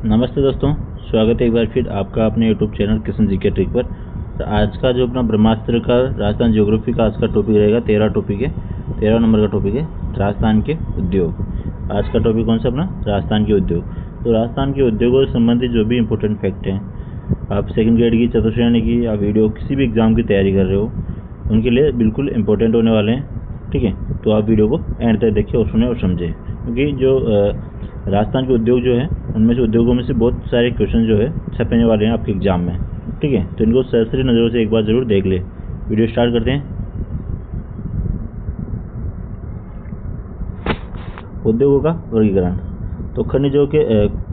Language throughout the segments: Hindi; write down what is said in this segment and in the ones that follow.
नमस्ते दोस्तों, स्वागत है एक बार फिर आपका अपने YouTube channel Kishan GK trick पर। तो आज का जो अपना ब्रह्मास्त्र का राजस्थान ज्योग्राफी का आज का टॉपिक रहेगा 13 नंबर का टॉपिक है राजस्थान के उद्योग। आज का टॉपिक कौन सा अपना राजस्थान के उद्योग। तो राजस्थान के उद्योगों से संबंधित जो भी इंपॉर्टेंट फैक्ट हैं, आप सेकंड ग्रेड की, चतुर्थ श्रेणी की या वीडियो किसी भी एग्ज़ाम की तैयारी कर रहे हो उनके लिए बिल्कुल इंपॉर्टेंट होने वाले हैं। ठीक है, तो आप वीडियो को एंड तक देखिए और सुने और समझे, क्योंकि जो राजस्थान के उद्योग जो है उनमें से उद्योगों में से बहुत सारे क्वेश्चन जो है छपने वाले हैं आपके एग्जाम में। ठीक है, तो इनको सरसरी नज़रों से एक बार ज़रूर देख ले। वीडियो स्टार्ट करते हैं। उद्योगों का वर्गीकरण। तो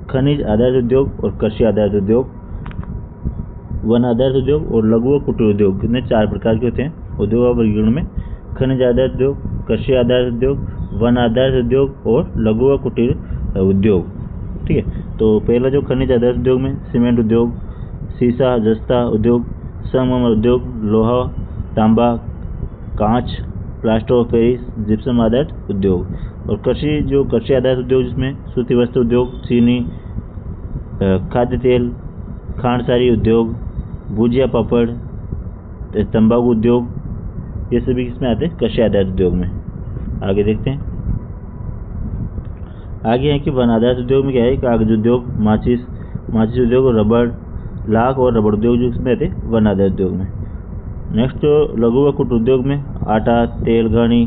खनिज आधारित उद्योग और कृषि आधारित उद्योग, वन आधारित उद्योग और लघु व कुटीर उद्योग, कितने 4 प्रकार के होते हैं उद्योग का वर्गीकरण में। खनिज आधारित उद्योग, कृषि आधारित उद्योग, वन आधारित उद्योग और लघु व कुटीर उद्योग। ठीक है, तो पहला जो खनिज आधारित उद्योग में सीमेंट उद्योग, सीसा जस्ता उद्योग, संगमरमर उद्योग, लोहा, तांबा, कांच, प्लास्टर ऑफ पेरिस, जिप्सम आधारित उद्योग। और कृषि आधारित उद्योग जिसमें सूती वस्त्र उद्योग, चीनी, खाद्य तेल, खांडसारी उद्योग, भुजिया पापड़, तंबाकू उद्योग, ये सभी किसमें आते हैं कृषि आधारित उद्योग में। आगे देखते हैं। आगे है कि वन आधारित उद्योग में क्या है, कागज उद्योग, माचिस उद्योग, रबड़, लाख और रबड़ उद्योग जो इसमें आते हैं वन आधारित उद्योग में। नेक्स्ट लघु व कुटीर उद्योग में आटा, तेल, घानी,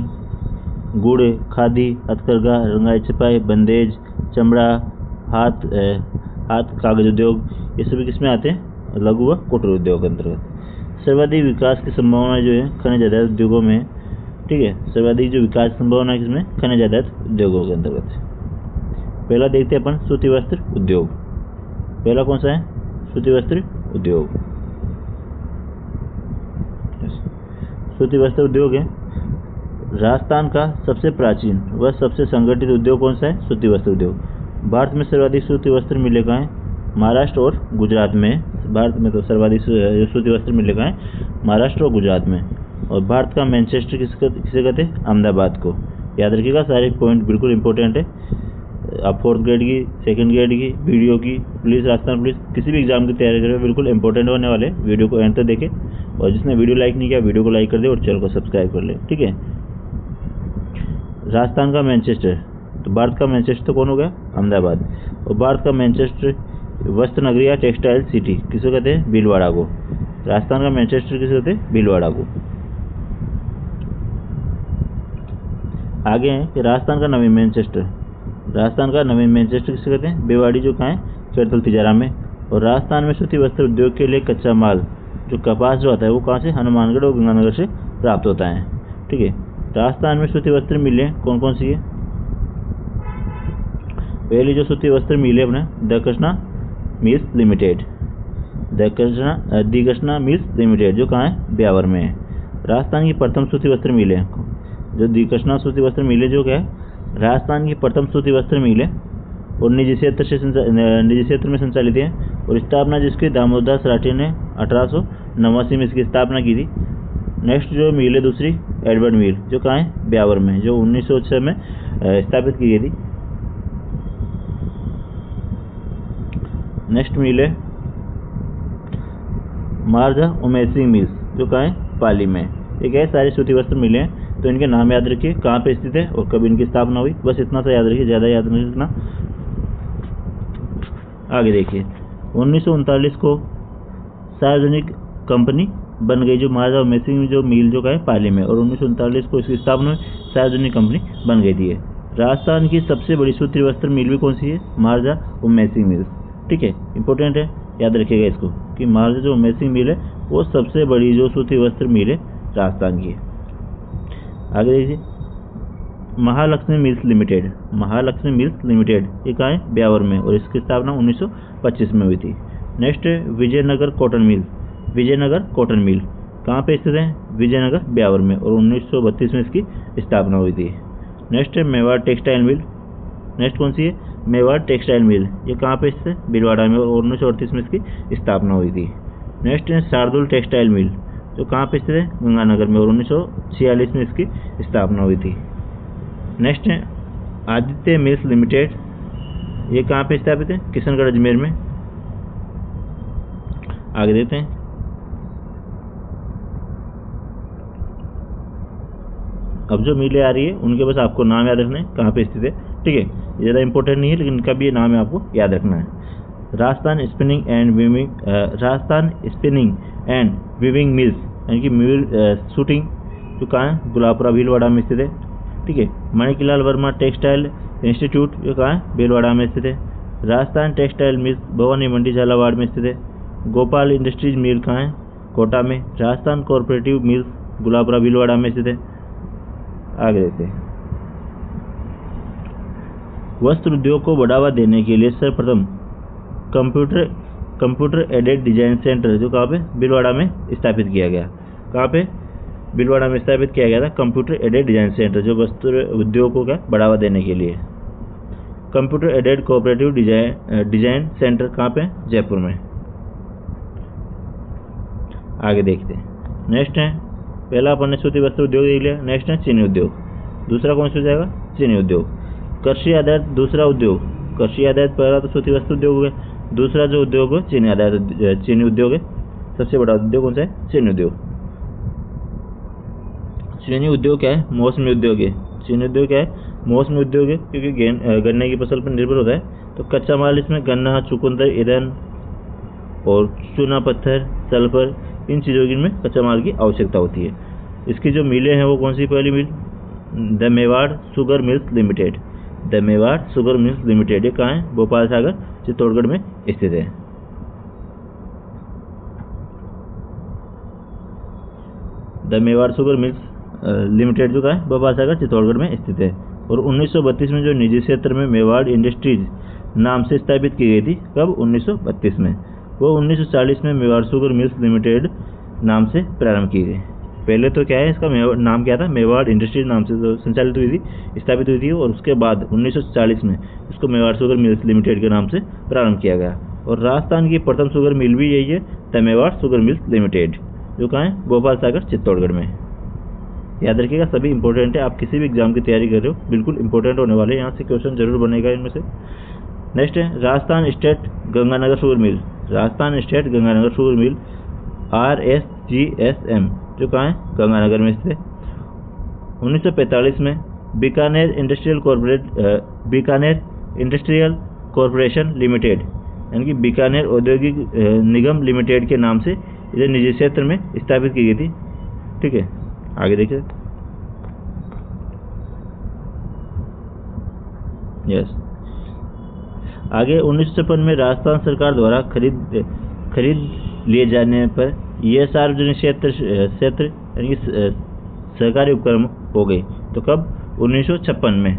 गुड़, खादी, हथकरघा, रंगाई छपाई, बंदेज, चमड़ा, हाथ कागज उद्योग, ये सभी किसमें आते हैं लघु व कुटीर उद्योग के अंतर्गत। सर्वाधिक विकास की संभावना जो है खनिज आधारित उद्योगों में। ठीक है, सर्वाधिक जो विकास की संभावना है किसमें खनिज आधारित उद्योगों के अंतर्गत। पहला देखते हैं अपन सूती वस्त्र उद्योग। पहला कौन सा है, सूती वस्त्र उद्योग। सूती वस्त्र उद्योग है राजस्थान का सबसे प्राचीन व सबसे संगठित उद्योग कौन सा है, सूती वस्त्र उद्योग। भारत में सर्वाधिक सूती वस्त्र मिलें कहाँ हैं, महाराष्ट्र और गुजरात में। भारत में तो सर्वाधिक सूती वस्त्र मिलें कहाँ हैं, महाराष्ट्र और गुजरात में। और भारत का मैनचेस्टर किसे कहते हैं, अहमदाबाद को। याद रखिएगा, सारे पॉइंट बिल्कुल इंपॉर्टेंट है। आप 4th ग्रेड की, सेकंड ग्रेड की, वीडियो की, पुलिस, राजस्थान पुलिस, किसी भी एग्जाम की तैयारी करें बिल्कुल इंपॉर्टेंट होने वाले। वीडियो को एंड तक देखें और जिसने वीडियो लाइक नहीं किया वीडियो को लाइक कर दे और चैनल को सब्सक्राइब कर ले। ठीक है, राजस्थान का मैनचेस्टर, तो भारत का मैनचेस्टर तो कौन हो गया, अहमदाबाद। और भारत का मैनचेस्टर वस्त्र नगरी या टेक्सटाइल सिटी किसे कहते हैं, भीलवाड़ा को। राजस्थान का मैनचेस्टर किसे कहते हैं, भीलवाड़ा को। आगे है कि राजस्थान का नवीन मैनचेस्टर। राजस्थान का नवीन मैनचेस्टर किसे कहते हैं, बेवाड़ी जो कहाँ है, खेड़तल तिजारा में। और राजस्थान में सूती वस्त्र उद्योग के लिए कच्चा माल जो कपास जो आता है वो कहाँ से, हनुमानगढ़ और गंगानगर से प्राप्त होता है। ठीक है, राजस्थान में सूती वस्त्र मिलें कौन कौन सी है। पहली जो सूती वस्त्र मिल है अपने the Krishna mills limited, mills limited जो कहाँ है, ब्यावर में है। राजस्थान की प्रथम सूती वस्त्र मिल है जो दी कृष्णा सूती वस्त्र मिल है जो क्या है, राजस्थान की प्रथम सूती वस्त्र मिल है और निजी क्षेत्र में संचालित है। और स्थापना जिसकी दामोदर सराठी ने 1889 में इसकी स्थापना की थी। नेक्स्ट जो मिल है दूसरी, एडवर्ड मिल जो कहाँ है, ब्यावर में, जो 1906 में स्थापित की गई थी। नेक्स्ट मिल है मारजा उमेश सिंह मिल्स जो कहाँ है, पाली में। ये क्या है, सारी सूती वस्त्र मिले हैं, तो इनके नाम याद रखिए, कहाँ पे स्थित है और कब इनकी स्थापना हुई, बस इतना सा याद रखिए, ज़्यादा याद नहीं रखना। आगे देखिए, 1939 को सार्वजनिक कंपनी बन गई जो महाराजा उमेश सिंह जो मिल जो का है पाली में, और 1939 को इसकी स्थापना सार्वजनिक कंपनी बन गई थी। राजस्थान की सबसे बड़ी सूती वस्त्र मिल भी कौन सी है, महाराजा उमेश सिंह मिल्स। ठीक है, इंपॉर्टेंट है, याद रखिएगा इसको कि महाराजा जो उमेश सिंह मिल है वो सबसे बड़ी जो सूती वस्त्र मिल है राजस्थान की है। आगे देखिए, महालक्ष्मी मिल्स लिमिटेड ये कहाँ है, ब्यावर में, और इसकी स्थापना 1925 में हुई थी। नेक्स्ट है विजयनगर कॉटन मिल कहाँ पे स्थित है, विजयनगर ब्यावर में, और 1932 में इसकी स्थापना हुई थी। नेक्स्ट है मेवाड़ टेक्सटाइल मिल। नेक्स्ट कौन सी है, मेवाड़ टेक्सटाइल मिल, ये कहाँ पे स्थित है, भीलवाड़ा में, और 1938 में इसकी स्थापना हुई थी। नेक्स्ट है शार्दुल टेक्सटाइल मिल जो कहाँ पे स्थित है, गंगानगर में, और 1946 में इसकी स्थापना हुई थी। नेक्स्ट है आदित्य मिल्स लिमिटेड ये कहाँ पे स्थापित है? किशनगढ़ अजमेर में। आगे देखते हैं। अब जो मिलें आ रही है उनके बस आपको नाम याद रखना है कहाँ पे स्थित है, ठीक है। ज़्यादा इंपॉर्टेंट नहीं है, लेकिन इनका भी ये नाम है आपको याद रखना है। Rajasthan spinning and weaving mills, यानी कि मिल शूटिंग जो कहाँ है? गुलाबपुरा भीलवाड़ा में स्थित है, ठीक है। मणिकलाल वर्मा टेक्सटाइल इंस्टीट्यूट जो कहाँ है? भीलवाड़ा में स्थित है। राजस्थान टेक्सटाइल मिल्स भवानी मंडी झालावाड़ में स्थित है। गोपाल इंडस्ट्रीज मिल कहाँ है? कोटा में। राजस्थान कोऑपरेटिव मिल्स गुलाबपुरा भीलवाड़ा में स्थित है। आगे देखते हैं। वस्त्र उद्योग को बढ़ावा देने के लिए सर्वप्रथम कंप्यूटर एडेड डिजाइन सेंटर जो कहाँ पे? भीलवाड़ा में स्थापित किया गया। कहाँ पे? भीलवाड़ा में स्थापित किया गया था कंप्यूटर एडेड डिजाइन सेंटर, जो वस्त्र उद्योग को क्या बढ़ावा देने के लिए। Computer aided cooperative design centre कहाँ पे? जयपुर में। आगे देखते हैं। नेक्स्ट है, पहला अपन ने सूती वस्त्र उद्योग देख लिया। नेक्स्ट है चीनी उद्योग। दूसरा कौन सा हो जाएगा? चीनी उद्योग। कृषि आधारित दूसरा उद्योग, कृषि आधारित पहला तो सूती वस्त्र उद्योग हो गया, दूसरा जो उद्योग है चीनी आधारित चीनी उद्योग है। सबसे बड़ा उद्योग कौन सा है? चीनी उद्योग। चीनी उद्योग क्या है? मौसमी उद्योग है। चीनी उद्योग क्या है? मौसमी उद्योग है, क्योंकि गन्ने की फसल पर निर्भर होता है। तो कच्चा माल इसमें गन्ना, चुकंदर, ईंधन और चूना पत्थर, सल्फर, इन चीज़ों की इनमें कच्चा माल की आवश्यकता होती है। इसकी जो मिलें हैं वो कौन सी? पहली mill the Mewar sugar mills limited. The Mewar sugar mills limited, ये कहाँ है? भोपाल सागर चित्तौड़गढ़ में स्थित है। The Mewar sugar mills limited जो कहाँ है? भोपाल सागर चित्तौड़गढ़ में स्थित है। और 1932 में जो निजी क्षेत्र में मेवाड़ इंडस्ट्रीज नाम से स्थापित की गई थी। कब? 1932 में। वो 1940 में मेवाड़ शुगर मिल्स लिमिटेड नाम से प्रारंभ की गई। पहले तो क्या है, इसका नाम क्या था? मेवाड़ इंडस्ट्रीज नाम से संचालित हुई थी, स्थापित हुई थी। और उसके बाद 1940 में इसको मेवाड़ शुगर मिल्स लिमिटेड के नाम से प्रारंभ किया गया। और राजस्थान की प्रथम शुगर मिल भी यही है, the Mewar sugar mills limited, जो कहाँ है? भोपाल सागर चित्तौड़गढ़ में। याद रखिएगा, सभी इंपॉर्टेंट है। आप किसी भी एग्जाम की तैयारी कर रहे हो, बिल्कुल इंपॉर्टेंट होने वाले हैं, यहाँ से क्वेश्चन जरूर बनेगा इनमें से। नेक्स्ट है Rajasthan state Ganganagar sugar mill. Rajasthan state Ganganagar sugar mill RSGSM जो कहाँ है? गंगानगर में स्थित है। 1945 में बीकानेर इंडस्ट्रियल कॉरपोरेशन लिमिटेड, यानी कि बीकानेर औद्योगिक निगम लिमिटेड के नाम से इसे निजी क्षेत्र में स्थापित की गई थी, ठीक है। आगे देखिए। यस, आगे 1956 में राजस्थान सरकार द्वारा खरीद लिए जाने पर यह सार्वजनिक क्षेत्र यानी कि सरकारी उपक्रम हो गई। तो कब? 1956 में।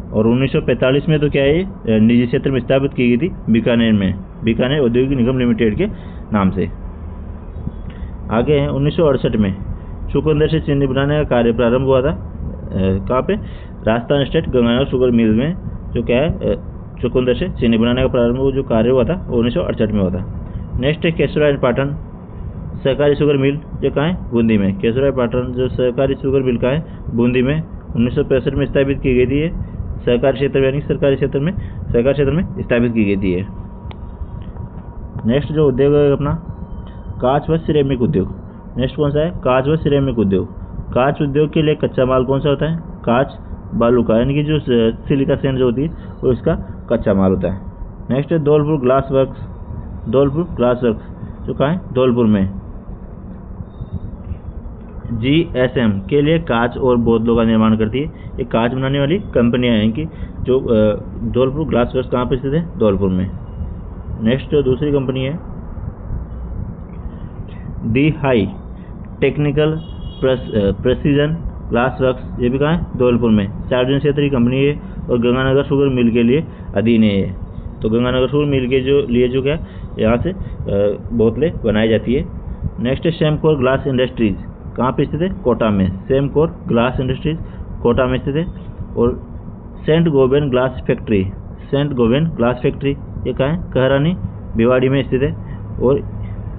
और 1945 में तो क्या है, निजी क्षेत्र में स्थापित की गई थी बीकानेर में, बीकानेर औद्योगिक निगम लिमिटेड के नाम से। आगे है 1968 में चुकंदर से चीनी बनाने का कार्य प्रारंभ हुआ था। कहाँ पे? Rajasthan state Ganganagar sugar mill में, जो क्या है चुकंदर से चीनी बनाने का प्रारंभ जो कार्य हुआ था 1968 में हुआ था। नेक्स्ट है केशवराय पाटन सहकारी शुगर मिल, जो कहाँ है? बूंदी में। केशवराय पाटन जो सहकारी शुगर मिल का है, बूंदी में 1965 में स्थापित की गई थी। ये सहकारी क्षेत्र यानी सरकारी क्षेत्र में, सहकारी क्षेत्र में स्थापित की गई थी ये। नेक्स्ट जो उद्योग है अपना कांच व सिरेमिक उद्योग। नेक्स्ट कौन सा है? कांच व सिरेमिक उद्योग। कांच उद्योग के लिए कच्चा माल कौन सा होता है? कांच बालू का, यानी कि जो सिलिका सैंड जो होती है वो इसका कच्चा माल होता है। नेक्स्ट है Dholpur glass works. Dholpur glass works जो कहाँ है? धौलपुर में। GSM के लिए कांच और बोतलों का निर्माण करती है। ये कांच बनाने वाली कंपनियां हैं कि जो धौलपुर ग्लास वर्क्स कहाँ पर स्थित है? धौलपुर में। नेक्स्ट जो दूसरी कंपनी है the high technical precision glass works, ये भी कहाँ है? धौलपुर में। सार्वजनिक क्षेत्र की कंपनी है और गंगानगर शुगर मिल के लिए अधीन है ये। तो गंगानगर शुगर मिल के लिए जो क्या यहाँ से बोतलें बनाई जाती है। नेक्स्ट है सेमकोर ग्लास इंडस्ट्रीज, कहाँ पे स्थित है? कोटा में। सेमकोर ग्लास इंडस्ट्रीज कोटा में स्थित है। और Saint Gobain glass factory, Saint Gobain glass factory ये कहाँ है? कहरानी भिवाड़ी में स्थित है। और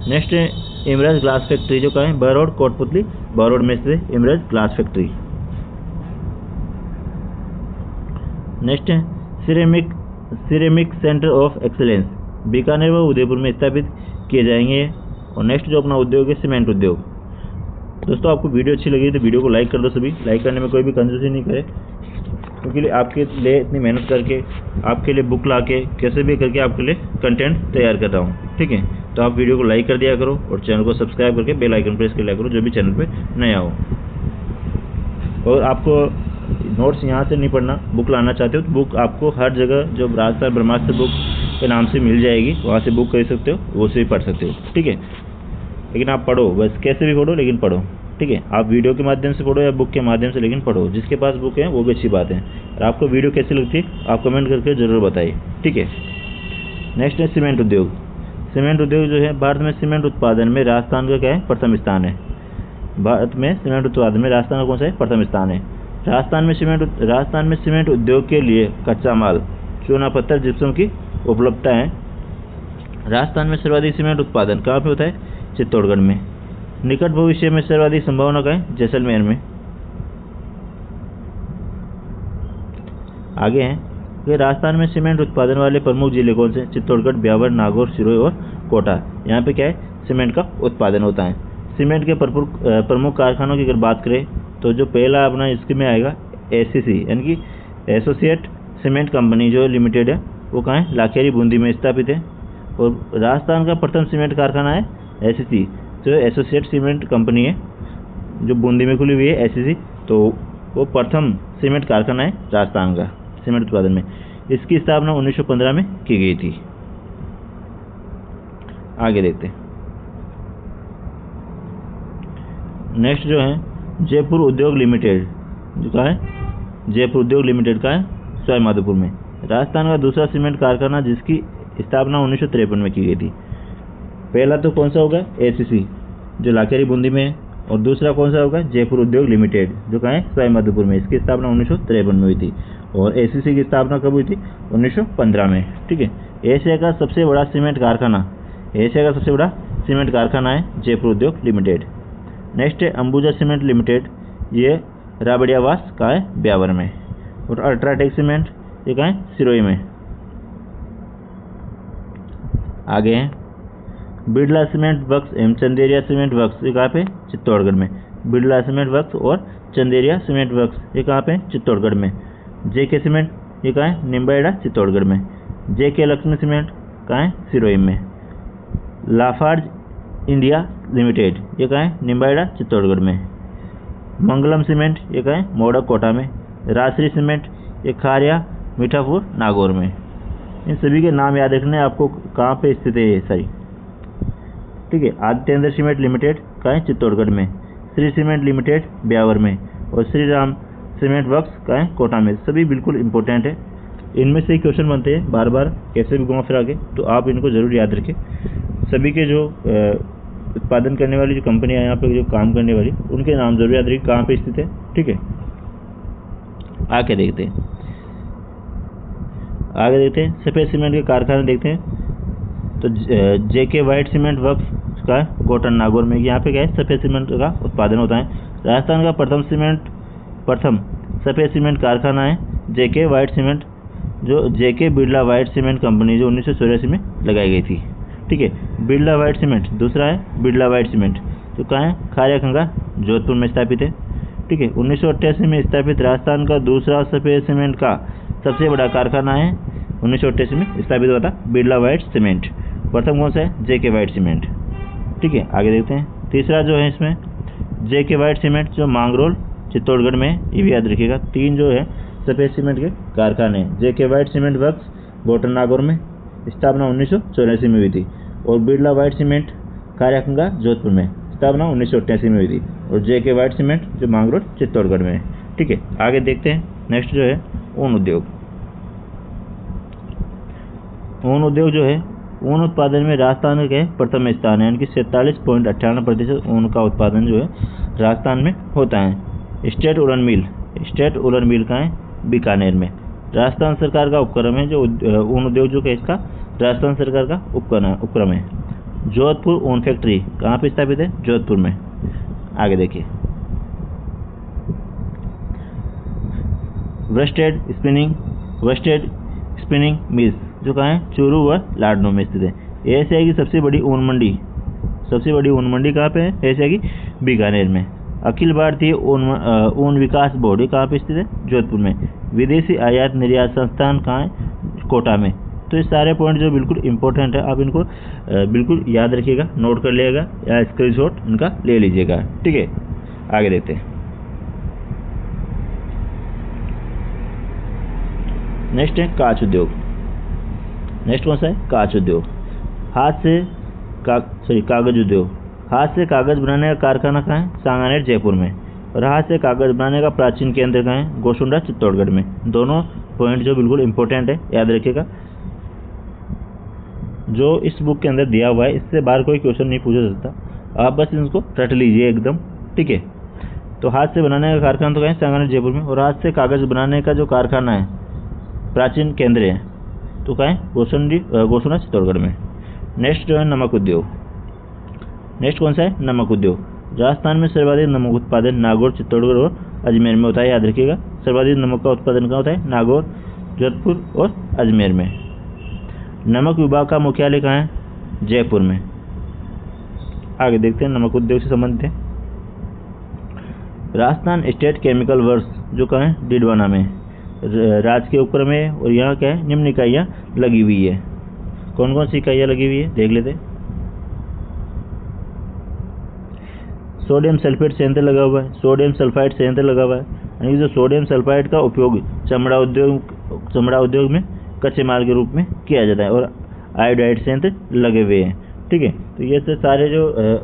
नेक्स्ट है इमराज ग्लास फैक्ट्री, जो कहाँ है? बरोड कोटपुतली बरोड में स्थित है इमराज ग्लास फैक्ट्री। नेक्स्ट है ceramic ceramic centre of excellence Bikaner व उदयपुर में स्थापित किए जाएंगे। और नेक्स्ट जो अपना उद्योग है सीमेंट उद्योग। दोस्तों आपको वीडियो अच्छी लगी तो वीडियो को लाइक कर दो। सभी लाइक करने में कोई भी कंजूसी नहीं करे, क्योंकि आपके लिए इतनी मेहनत करके आपके लिए बुक ला के कैसे भी करके आपके लिए कंटेंट तैयार कर रहा हूँ। ठीक है, तो आप वीडियो को लाइक कर दिया करो और चैनल को सब्सक्राइब करके बेल आइकन प्रेस कर लिया करो जो भी चैनल पे नया हो। और आपको नोट्स यहाँ से नहीं पढ़ना, बुक लाना चाहते हो तो बुक आपको हर जगह जो राजस्थान ब्रह्मास्त्र बुक के नाम से मिल जाएगी, वहाँ से बुक कर सकते हो, वो से भी पढ़ सकते हो। ठीक है, लेकिन आप पढ़ो, बस कैसे भी पढ़ो लेकिन पढ़ो। ठीक है, आप वीडियो के माध्यम से पढ़ो या बुक के माध्यम से, लेकिन पढ़ो। जिसके पास बुक है वो भी अच्छी बात है। और आपको वीडियो कैसी लगती है आप कमेंट करके ज़रूर बताइए। ठीक है, नेक्स्ट है सीमेंट उद्योग। सीमेंट उद्योग जो है भारत में सीमेंट उत्पादन में राजस्थान का क्या है, प्रथम स्थान है। भारत में सीमेंट उत्पादन में राजस्थान का कौन सा है, प्रथम स्थान है। राजस्थान में सीमेंट उद्योग के लिए कच्चा माल, चूना पत्थर, जिप्सम की उपलब्धता है। राजस्थान में सर्वाधिक सीमेंट उत्पादन कहाँ पे होता है, चित्तौड़गढ़ में। निकट भविष्य में सर्वाधिक संभावना का है जैसलमेर में। आगे हैं कि राजस्थान में सीमेंट उत्पादन वाले प्रमुख जिले कौन से, चित्तौड़गढ़, ब्यावर, नागौर, सिरोही और कोटा। यहाँ पे क्या है, सीमेंट का उत्पादन होता है। सीमेंट के प्रमुख कारखानों की अगर बात करें तो जो पहला अपना इसमें आएगा एसीसी यानी कि एसोसिएट सीमेंट कंपनी जो लिमिटेड है, वो कहाँ है, लाखेरी बूंदी में स्थापित है। और राजस्थान का प्रथम सीमेंट कारखाना है एसीसी, जो एसोसिएट सीमेंट कंपनी है जो बूंदी में खुली हुई है एसीसी, तो वो प्रथम सीमेंट कारखाना है राजस्थान का सीमेंट उत्पादन में। इसकी स्थापना 1915 में की गई थी। आगे देखते हैं। नेक्स्ट जो है जयपुर उद्योग लिमिटेड, जो कहाँ है, जयपुर उद्योग लिमिटेड का है सवाईमाधोपुर में। राजस्थान का दूसरा सीमेंट कारखाना जिसकी स्थापना 1953 में की गई थी। पहला तो कौन सा होगा, एसीसी जो लाखेरी बूंदी में है, और दूसरा कौन सा होगा, जयपुर उद्योग लिमिटेड जो कहाँ है, सवाईमाधोपुर में। इसकी स्थापना 1953 में हुई थी। और एसीसी की स्थापना कब हुई थी, 1915 में। ठीक है, एशिया का सबसे बड़ा सीमेंट कारखाना है जयपुर उद्योग लिमिटेड। नेक्स्ट है अंबुजा सीमेंट लिमिटेड, ये राबड़ियावास का है ब्यावर में। और अल्ट्राटेक सीमेंट ये कहाँ है, सिरोही में। आगे हैं बिरला सीमेंट वर्क्स एवं चंदेरिया सीमेंट वर्क्स, ये कहाँ पे, चित्तौड़गढ़ में। बिरला सीमेंट वर्क्स और चंदेरिया सीमेंट वर्क्स ये कहाँ पे, चित्तौड़गढ़ में। जेके सीमेंट ये कहाँ है, निम्बाहेड़ा, चित्तौड़गढ़ में। जेके लक्ष्मी सीमेंट कहाँ है, सिरोही में। लाफार्ज इंडिया लिमिटेड ये कहाँ है, निम्बाहेड़ा, चित्तौड़गढ़ में। मंगलम सीमेंट ये कहाँ है, मोड़ा, कोटा में। राजश्री सीमेंट ये खारिया, मीठापुर, नागौर में। इन सभी के नाम याद रखने आपको, कहाँ पे स्थित है ये सारी। ठीक है, आदित्येंद्र सीमेंट लिमिटेड कहाँ है, चित्तौड़गढ़ में। श्री सीमेंट लिमिटेड ब्यावर में। और श्री राम सीमेंट वर्क्स कहाँ है, कोटा में। सभी बिल्कुल इंपॉर्टेंट है, इनमें से ही क्वेश्चन बनते हैं बार बार कैसे भी घुमा फिरा के, तो आप इनको जरूर याद रखें। सभी के जो उत्पादन करने वाली जो कंपनियां यहाँ पे जो काम करने वाली, उनके नाम जरूर याद रखें कहाँ पे स्थित है। ठीक है, आगे देखते हैं। सफ़ेद सीमेंट के कारखाने देखते हैं। तो जेके वाइट सीमेंट वर्क्स का कोटा, नागौर में। यहाँ पे क्या है, सफ़ेद सीमेंट का उत्पादन होता है। राजस्थान का प्रथम सफ़ेद सीमेंट कारखाना है जेके वाइट सीमेंट, जो जेके बिरला वाइट सीमेंट कंपनी जो 1984 में लगाई गई थी। ठीक है, बिरला वाइट सीमेंट। दूसरा है बिरला वाइट सीमेंट जो कहाँ है, खारिया, जोधपुर में स्थापित है। ठीक है, 1988 में स्थापित राजस्थान का दूसरा सफ़ेद सीमेंट का सबसे बड़ा कारखाना है। 1988 में स्थापित हुआ था बिरला वाइट सीमेंट। प्रथम कौन सा है, जेके वाइट सीमेंट। ठीक है, आगे देखते हैं। तीसरा जो है इसमें जेके वाइट सीमेंट जो मांगरोल, चित्तौड़गढ़ में, ये भी याद रखिएगा। तीन जो है सफ़ेद सीमेंट के कारखाने, जेके वाइट सीमेंट वर्क्स गोटर, नागौर में, स्थापना 1984 में हुई थी। और बिरला वाइट सीमेंट खारिया, जोधपुर में, स्थापना 1988 में हुई थी। और जेके वाइट सीमेंट जो मांगरोल, चित्तौड़गढ़ में है। ठीक है, आगे देखते हैं। नेक्स्ट जो है ऊन उद्योग। ऊन उद्योग जो है, ऊन उत्पादन में राजस्थान का प्रथम स्थान है, यानी कि 47.98% ऊन का उत्पादन जो है राजस्थान में होता है। स्टेट उलन मिल का है बीकानेर में। राजस्थान सरकार का उपक्रम है जो ऊन उद्योग जो है, इसका राजस्थान सरकार का उपक्रम है। जोधपुर ऊन फैक्ट्री कहाँ पे स्थापित है, जोधपुर में। आगे देखिए, वर्स्टेड स्पिनिंग मिल्स जो कहाँ है, चूरू व लाडनों में स्थित है। एशिया की सबसे बड़ी ऊन मंडी कहाँ पे है, एशिया की बीकानेर में। अखिल भारतीय ऊन विकास बोर्ड कहाँ पे स्थित है, जोधपुर में। विदेशी आयात निर्यात संस्थान कहाँ है, कोटा में। तो ये सारे पॉइंट जो बिल्कुल इंपॉर्टेंट है, आप इनको बिल्कुल याद रखिएगा, नोट कर लिएगा या स्क्रीनशॉट इनका ले लीजिएगा। ठीक है, आगे देखते हैं। नेक्स्ट है कांच उद्योग। नेक्स्ट कौन सा है, कांच उद्योग। कागज उद्योग। हाथ से कागज बनाने का कारखाना कहाँ है, सांगानेर जयपुर में। और हाथ से कागज बनाने का प्राचीन केंद्र कहाँ है, गोसुंडा चित्तौड़गढ़ में। दोनों पॉइंट जो बिल्कुल इंपॉर्टेंट है, याद रखिएगा। जो इस बुक के अंदर दिया हुआ है, इससे बाहर कोई क्वेश्चन नहीं पूछा सकता, आप बस इसको रट लीजिए एकदम। ठीक है, तो हाथ से बनाने का कारखाना तो कहाँ है, सांगानेर जयपुर में। और हाथ से कागज बनाने का जो कारखाना है, प्राचीन केंद्र है, तो कहाँ है, गोसुंडा चित्तौड़गढ़ में। नेक्स्ट जो है नमक उद्योग। नेक्स्ट कौन सा है, नमक उद्योग। राजस्थान में सर्वाधिक नमक उत्पादन नागौर, चित्तौड़गढ़ और अजमेर में होता है, याद रखिएगा। सर्वाधिक नमक का उत्पादन कहाँ होता है, नागौर, जोधपुर और अजमेर में। नमक विभाग का मुख्यालय कहाँ है, जयपुर में। आगे देखते हैं, नमक उद्योग से संबंधित है। राजस्थान स्टेट केमिकल वर्क्स जो कहाँ है, डिडवाना में। राजकीय उपक्रम है और यहाँ क्या है, निम्न इकाइयाँ लगी हुई है। कौन कौन सी इकाइयाँ लगी हुई है, देख लेते हैं। सोडियम सल्फेट संयंत्र लगा हुआ है, सोडियम सल्फाइड संयंत्र लगा हुआ है। यानी जो सोडियम सल्फाइड का उपयोग चमड़ा उद्योग में कच्चे माल के रूप में किया जाता है। और आयोडाइड संयंत्र लगे हुए हैं। ठीक है, तो ये सारे जो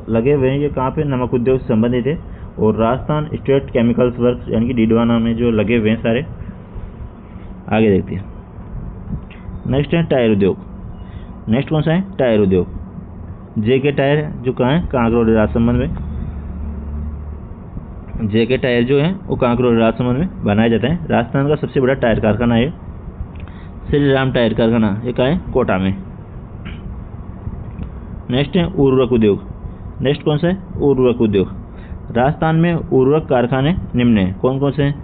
लगे हुए हैं, ये कहाँ पे, नमक उद्योग से संबंधित है। और राजस्थान स्टेट केमिकल्स वर्क्स यानी कि डिडवाना में जो लगे हुए हैं सारे। आगे देखते हैं। नेक्स्ट है टायर उद्योग। नेक्स्ट कौन सा है, टायर उद्योग। जेके टायर जो कहाँ है, कांकरोली राजसमंद में। जेके टायर जो है वो कांकरोली राजसमंद में बनाया जाता है। राजस्थान का सबसे बड़ा टायर कारखाना है श्री राम टायर कारखाना, ये कहाँ है, कोटा में। नेक्स्ट है उर्वरक उद्योग। नेक्स्ट कौन सा है, उर्वरक उद्योग। राजस्थान में उर्वरक कारखाने निम्न है, कौन कौन से हैं,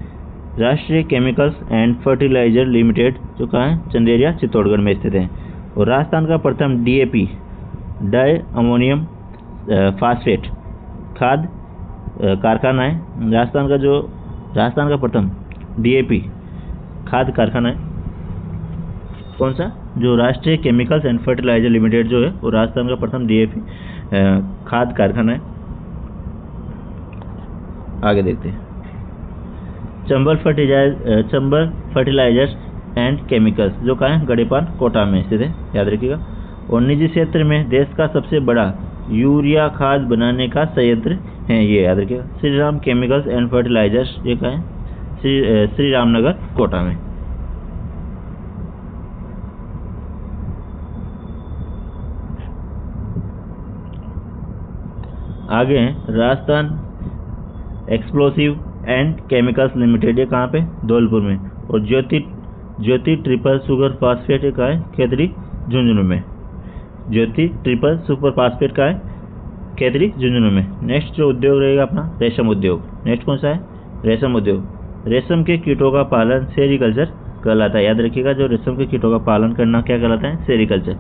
राष्ट्रीय केमिकल्स एंड फर्टिलाइजर लिमिटेड जो कहाँ है, चंदेरिया चित्तौड़गढ़ में स्थित है। और राजस्थान का प्रथम DAP डाई अमोनियम फास्फेट खाद कारखाना है। राजस्थान का प्रथम DAP खाद कारखाना है, कौन सा, जो राष्ट्रीय केमिकल्स एंड फर्टिलाइजर लिमिटेड जो है वो राजस्थान का प्रथम DAP खाद कारखाना है। आगे देखते हैं। चंबल फर्टिलाइजर्स एंड केमिकल्स जो कहाँ है, गड़ेपाल कोटा में स्थित है, याद रखिएगा। और निजी क्षेत्र में देश का सबसे बड़ा यूरिया खाद बनाने का संयंत्र है, ये याद रखिएगा, Shri Ram chemicals and fertilisers, ये कहाँ है, श्री रामनगर कोटा में। आगे हैं Rajasthan explosive and chemicals limited, ये कहाँ पे, धौलपुर में। और ज्योति ट्रिपल सुगर फास्फेट का है, खेतरी झुंझुनू में। ज्योति ट्रिपल सुपर फास्फेट का है, खेतरी झुंझुनू में। नेक्स्ट जो उद्योग रहेगा अपना, रेशम उद्योग। नेक्स्ट कौन सा है, रेशम उद्योग। रेशम के कीटों का पालन सेरीकल्चर कहलाता है, याद रखिएगा। जो रेशम के कीटों का पालन करना क्या कहलाता है, सेरीकल्चर।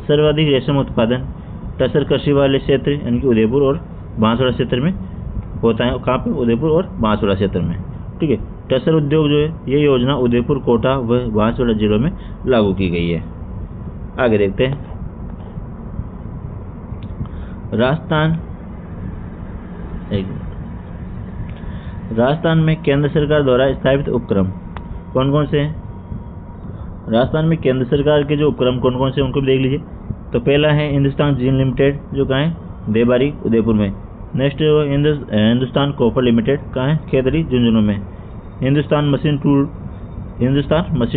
सर्वाधिक रेशम उत्पादन टसर कृषि वाले क्षेत्र यानी कि उदयपुर और बांसवाड़ा क्षेत्र में होता है, कहाँ पे, उदयपुर और बांसवाड़ा क्षेत्र में। ठीक है, टसर उद्योग जो है ये योजना उदयपुर, कोटा व बांसवाड़ा जिलों में लागू की गई है। आगे देखते हैं। राजस्थान में केंद्र सरकार द्वारा स्थापित उपक्रम कौन कौन से हैं। राजस्थान में केंद्र सरकार के जो उपक्रम कौन कौन से उनको भी देख लीजिए। तो पहला है हिंदुस्तान जिंक लिमिटेड जो कहाँ है, देबारी उदयपुर में। नेक्स्ट हिंदुस्तान कॉपर लिमिटेड कहाँ है, खेतरी झुंझुनू में। हिंदुस्तान मशीन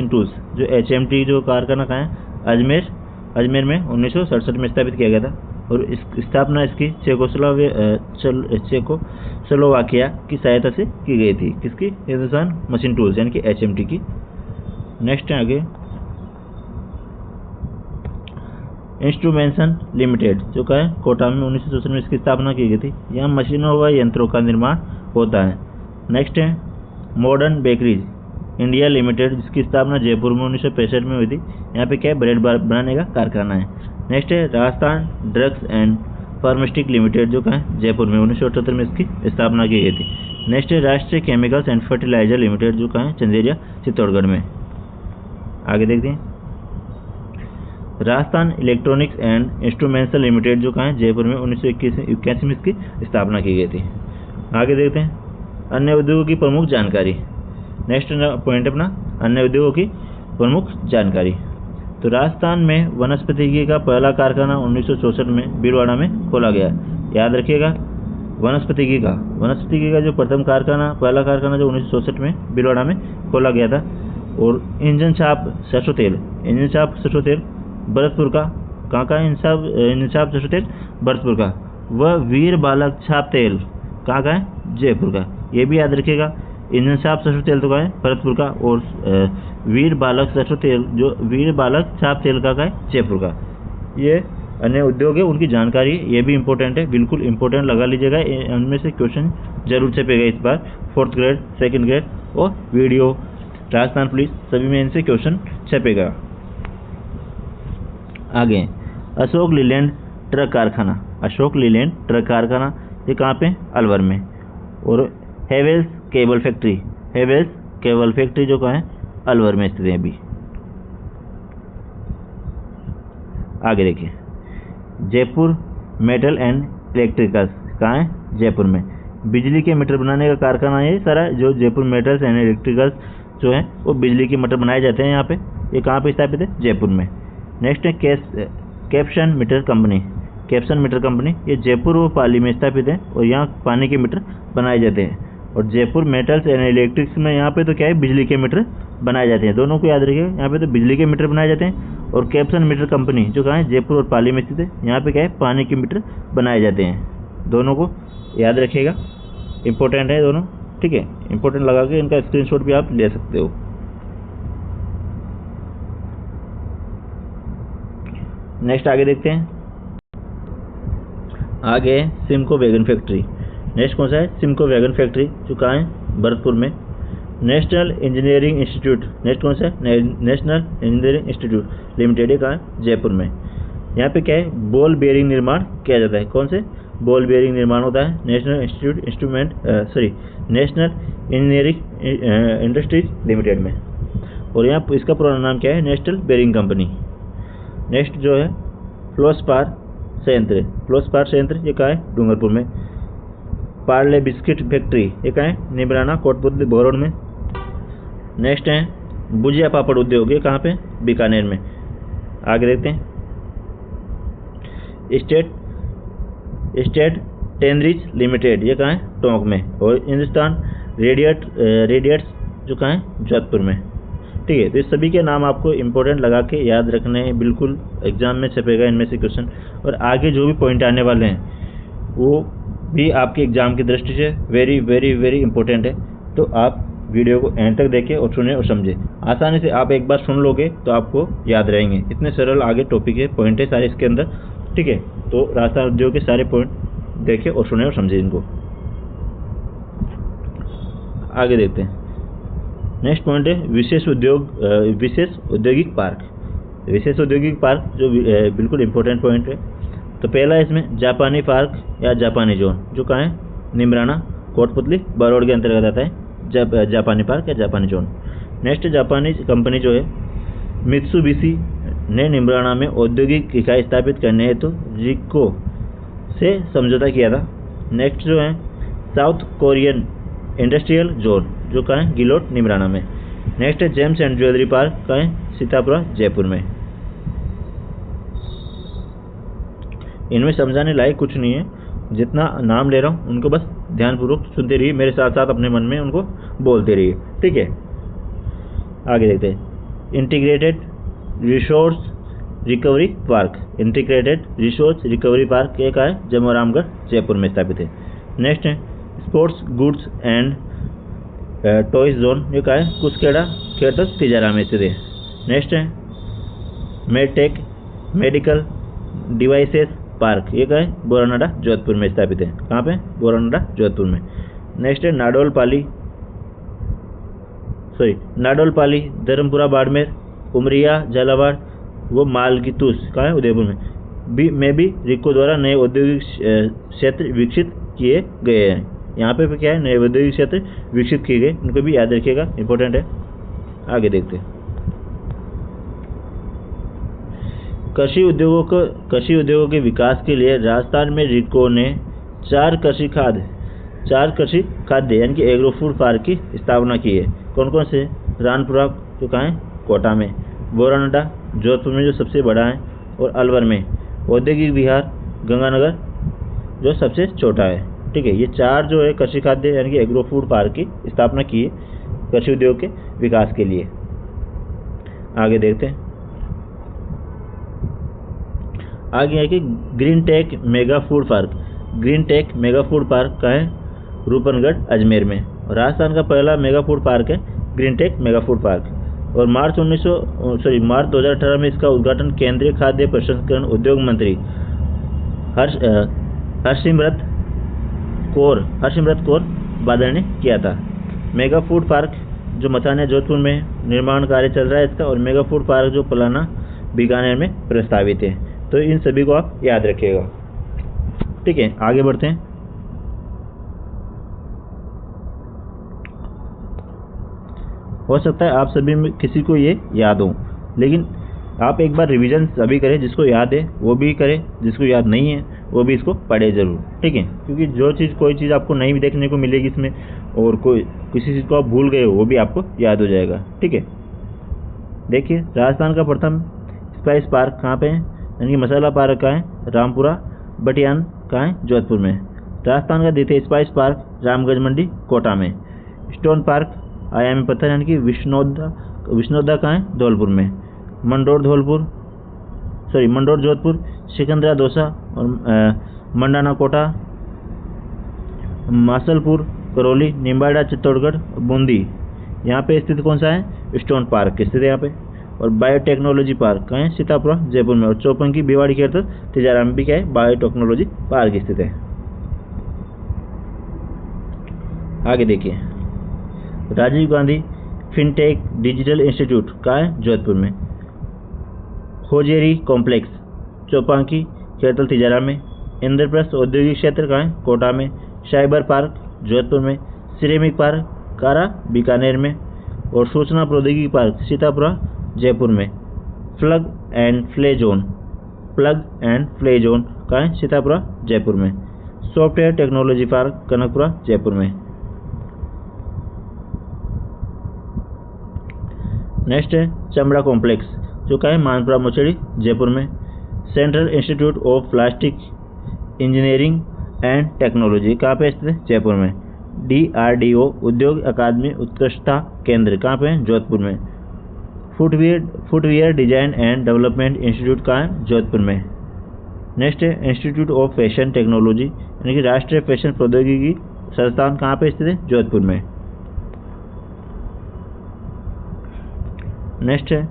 टूल्स जो HMT जो कारखाना कहाँ है, अजमेर में 1967 में स्थापित किया गया था। और इस स्थापना इसकी चेकोस्लोवाकिया की सहायता से की गई थी, किसकी, हिंदुस्तान मशीन टूल्स यानी कि HMT की। नेक्स्ट है आगे इंस्ट्रूमेंटेशन लिमिटेड जो का है, कोटा में 1964 में इसकी स्थापना की गई थी। यहाँ मशीनों व यंत्रों का निर्माण होता है। नेक्स्ट है मॉडर्न बेकरीज इंडिया लिमिटेड, जिसकी स्थापना जयपुर में 1965 में हुई थी। यहाँ पे क्या है, ब्रेड बनाने का कारखाना है। नेक्स्ट है Rajasthan drugs and pharmaceutic limited, जो कहाँ है, जयपुर में 1978 में इसकी स्थापना की गई थी। नेक्स्ट है राष्ट्रीय केमिकल्स एंड फर्टिलाइजर लिमिटेड, जो कहाँ है, चंदेरिया चित्तौड़गढ़ में। आगे देखते हैं Rajasthan electronics and instruments limited, जो कहाँ है, जयपुर में 1981 में इसकी स्थापना की गई थी। आगे देखते हैं अन्य उद्योगों की प्रमुख जानकारी। नेक्स्ट पॉइंट अपना अन्य उद्योगों की प्रमुख जानकारी। तो राजस्थान में वनस्पतिकी का पहला कारखाना 1964 में भीलवाड़ा में खोला गया। याद रखिएगा वनस्पतिकी का जो प्रथम कारखाना, पहला कारखाना जो 1964 में भीलवाड़ा में खोला गया था। और इंजन छाप सरसों तेल भरतपुर का, कहाँ का इंजन छाप सरसों तेल भरतपुर का। वह वीर बालक छाप तेल कहाँ का है, जयपुर का। ये भी याद रखिएगा इंजन छाप सरसों तेल तो का है भरतपुर का, और वीर बालक सरसों तेल जो वीर बालक छाप तेल का है, जयपुर का। ये अन्य उद्योग है, उनकी जानकारी ये भी इंपॉर्टेंट है, बिल्कुल इंपॉर्टेंट लगा लीजिएगा। इनमें से क्वेश्चन जरूर छपेगा इस बार, 4th ग्रेड, 2nd ग्रेड और वीडियो, राजस्थान पुलिस सभी में इनसे क्वेश्चन छपेगा। आगे अशोक लीलैंड ट्रक कारखाना, ये कहाँ पे, अलवर में। और हेवेल्स केबल फैक्ट्री जो कहाँ है, अलवर में स्थित है अभी। आगे देखिए जयपुर मेटल एंड इलेक्ट्रिकल्स, कहाँ है, जयपुर में। बिजली के मीटर बनाने का कारखाना है सारा, जो जयपुर मेटल्स एंड इलेक्ट्रिकल्स जो है वो बिजली के मीटर बनाए जाते हैं यहाँ पे। ये कहाँ पे स्थापित है, जयपुर में। नेक्स्ट है कैप्सन मीटर कंपनी, ये जयपुर और पाली में स्थापित है और यहाँ पानी के मीटर बनाए जाते हैं। और जयपुर मेटल्स एंड इलेक्ट्रिक्स में यहाँ पे तो क्या है, बिजली के मीटर बनाए जाते हैं। दोनों को याद रखिएगा, यहाँ पे तो बिजली के मीटर बनाए जाते हैं। और कैप्सन मीटर कंपनी जो कहाँ है, जयपुर और पाली में स्थित है, यहाँ पे क्या है, पानी के मीटर बनाए जाते हैं। दोनों को याद रखिएगा, इंपॉर्टेंट है दोनों, ठीक है। इंपॉर्टेंट लगा के इनका स्क्रीनशॉट भी आप ले सकते हो। नेक्स्ट आगे देखते हैं, आगे सिमको वैगन फैक्ट्री। नेक्स्ट कौन सा है, सिमको वैगन फैक्ट्री, जो कहाँ है, भरतपुर में। नेशनल इंजीनियरिंग इंस्टीट्यूट, नेक्स्ट कौन सा है, नेशनल इंजीनियरिंग इंस्टीट्यूट लिमिटेड, कहाँ है, जयपुर में। यहाँ पे क्या है, बॉल बेयरिंग निर्माण किया जाता है। कौन से, बॉल बेयरिंग निर्माण होता है नेशनल इंजीनियरिंग इंडस्ट्रीज लिमिटेड में। और यहाँ इसका पुराना नाम क्या है, नेशनल बेयरिंग कंपनी। नेक्स्ट जो है फ्लोस्पार संयंत्र, ये कहाँ है, डूंगरपुर में। पार्ले बिस्किट फैक्ट्री, ये कहाँ है, निबराना कोटपुतली भोरड़ में। नेक्स्ट है भुजिया पापड़ उद्योग, ये कहाँ पे, बीकानेर में। आगे देखते हैं स्टेट टेनरिच लिमिटेड, ये कहाँ है, टोंक में। और हिंदुस्तान रेडिएट्स जो कहाँ है, जोधपुर में। ठीक है, तो इस सभी के नाम आपको इंपॉर्टेंट लगा के याद रखने हैं, बिल्कुल एग्जाम में छपेगा इनमें से क्वेश्चन। और आगे जो भी पॉइंट आने वाले हैं वो भी आपके एग्जाम की दृष्टि से वेरी वेरी वेरी इंपॉर्टेंट है। तो आप वीडियो को एंड तक देखें और सुने और समझें। आसानी से आप एक बार सुन लोगे तो आपको याद रहेंगे। इतने सरल आगे टॉपिक है, पॉइंट है सारे इसके अंदर, ठीक है। तो राजस्थान उद्योग के सारे पॉइंट देखें और सुने और समझें इनको। आगे देखते हैं, नेक्स्ट पॉइंट है विशेष औद्योगिक पार्क, जो बिल्कुल इंपॉर्टेंट पॉइंट है। तो पहला है इसमें जापानी पार्क या जापानी जोन, जो कहाँ है, निमराना कोटपुतली बरौड़ के अंतर्गत आता है, जापानी पार्क या जापानी जोन। नेक्स्ट जापानी कंपनी जो है मित्सुबिशी ने निमराना में औद्योगिक इकाई स्थापित करने हेतु रिको से समझौता किया था। नेक्स्ट जो है साउथ कोरियन इंडस्ट्रियल जोन, जो कहाँ है, गिलोट निमराना में। नेक्स्ट है जेम्स एंड ज्वेलरी पार्क, कहाँ है, सीतापुरा जयपुर में। इनमें समझाने लायक कुछ नहीं है, जितना नाम ले रहा हूँ उनको बस ध्यानपूर्वक सुनते रहिए, मेरे साथ साथ अपने मन में उनको बोलते रहिए, ठीक है। आगे देखते हैं इंटीग्रेटेड रिसोर्स रिकवरी पार्क, ये कहाँ है, जमोरामगढ़ जयपुर में स्थापित है। नेक्स्ट है sports goods and toys zone, ये कहाँ है, कुसखेड़ा खेतस तिजारा में स्थित है। नेक्स्ट है मेडटेक मेडिकल डिवाइसेस पार्क, ये कहाँ है, बोरानाडा जोधपुर में स्थापित है। कहाँ पे, बोरानाडा जोधपुर में। नेक्स्ट है नाडोल पाली नाडोलपाली, धर्मपुरा बाड़मेर, उमरिया झालावाड़, वो मालगीतूस कहाँ है उदयपुर में भी रिको द्वारा नए औद्योगिक क्षेत्र विकसित किए गए हैं। यहाँ पे क्या है, नए औद्योगिक क्षेत्र विकसित किए गए, उनको भी याद रखिएगा, इंपॉर्टेंट है। आगे देखते हैं। कृषि उद्योगों के विकास के लिए राजस्थान में रिको ने 4 कृषि खाद्य यानी कि एग्रो फूड पार्क की स्थापना की है। कौन कौन से? रानपुरा जो कहाँ है, कोटा में, बोरानडा जोधपुर में जो सबसे बड़ा है, और अलवर में, औद्योगिक विहार गंगानगर जो सबसे छोटा है। ठीक है, ये 4 जो है कृषि खाद्य यानी कि एग्रो फूड पार्क की स्थापना की है कृषि उद्योग के विकास के लिए। आगे देखते हैं। आगे है कि green tech mega food park. Green tech mega food park का है रूपनगढ़ अजमेर में। राजस्थान का पहला मेगा फूड पार्क है green tech mega food park. और मार्च 2018 में इसका उद्घाटन केंद्रीय खाद्य प्रसंस्करण उद्योग मंत्री हरसिमरत कौर बादल ने किया था। मेगा फूड पार्क जो मथाना जोधपुर में निर्माण कार्य चल रहा है इसका, और मेगा फूड पार्क जो पलाना बीकानेर में प्रस्तावित है। तो इन सभी को आप याद रखिएगा। ठीक है, आगे बढ़ते हैं। हो सकता है आप सभी में किसी को ये याद हो, लेकिन आप एक बार रिवीजन सभी करें, जिसको याद है वो भी करें, जिसको याद नहीं है वो भी इसको पढ़े जरूर। ठीक है, क्योंकि कोई चीज़ आपको नहीं भी देखने को मिलेगी इसमें, और किसी चीज़ को आप भूल गए हो वो भी आपको याद हो जाएगा। ठीक है, देखिए राजस्थान का प्रथम स्पाइस पार्क कहाँ पे है, यानी कि मसाला पार्क कहाँ है, रामपुरा बटियान कहाँ है, जोधपुर में। राजस्थान का द्वितीय स्पाइस पार्क रामगंज मंडी कोटा में। स्टोन पार्क आयामी पत्थर यानी कि विष्णोदा कहाँ है, धौलपुर में। मंडोर जोधपुर, सिकंदरा दौसा और मंडाना कोटा, मासलपुर करौली, निम्बाड़ा चित्तौड़गढ़, बूंदी, यहाँ पे स्थित कौन सा है, स्टोन पार्क स्थित है यहाँ पे। और बायोटेक्नोलॉजी पार्क कहाँ है, सीतापुरा जयपुर में। और चौपंकी भिवाड़ी के अंदर तिजारा में भी क्या है, बायोटेक्नोलॉजी पार्क स्थित है। आगे देखिए, Rajiv Gandhi fintech digital institute कहाँ है, जोधपुर में। होजेरी कॉम्प्लेक्स चौपांकी खेतल तिजारा में। इंद्रप्रस्थ औद्योगिक क्षेत्र कहाँ है, कोटा में। साइबर पार्क जोधपुर में। सिरेमिक पार्क कारा बीकानेर में। और सूचना प्रौद्योगिकी पार्क सीतापुरा जयपुर में। प्लग एंड प्ले जोन कहाँ है, सीतापुरा जयपुर में। Software technology park Kanakapura Jaipur में। नेक्स्ट है चमड़ा कॉम्प्लेक्स जो कहाँ है, मानपुरा मोचड़ी जयपुर में। Central institute of plastic engineering and technology कहाँ पे स्थित है, जयपुर में। DRDO उद्योग अकादमी उत्कृष्टता केंद्र कहाँ पे है, जोधपुर में। Footwear design and development institute कहाँ है, जोधपुर में। नेक्स्ट है इंस्टीट्यूट ऑफ फैशन टेक्नोलॉजी यानी कि राष्ट्रीय फैशन प्रौद्योगिकी संस्थान कहाँ पे स्थित है, जोधपुर में। नेक्स्ट है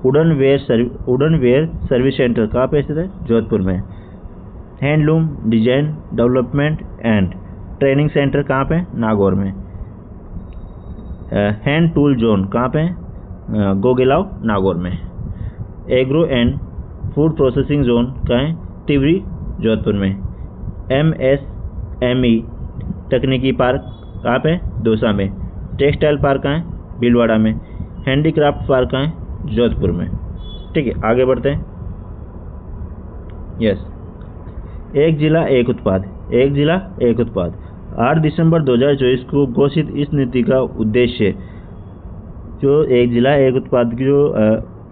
वुडन वेयर सर्विस सेंटर कहाँ पे स्थित है, जोधपुर में। Handloom design development and training centre कहाँ पे, नागौर में। हैंड टूल जोन कहाँ पे, गोगेलाव नागौर में। Agro and food processing zone कहाँ है, तिवरी जोधपुर में। MSME तकनीकी पार्क कहाँ पे, दौसा में। टेक्सटाइल पार्क कहाँ है, भीलवाड़ा में। हैंडीक्राफ्ट पार्क कहाँ है, जोधपुर में। ठीक है, आगे बढ़ते हैं। यस, एक जिला एक उत्पाद 8 दिसंबर 2024 को घोषित इस नीति का उद्देश्य, जो एक जिला एक उत्पाद की जो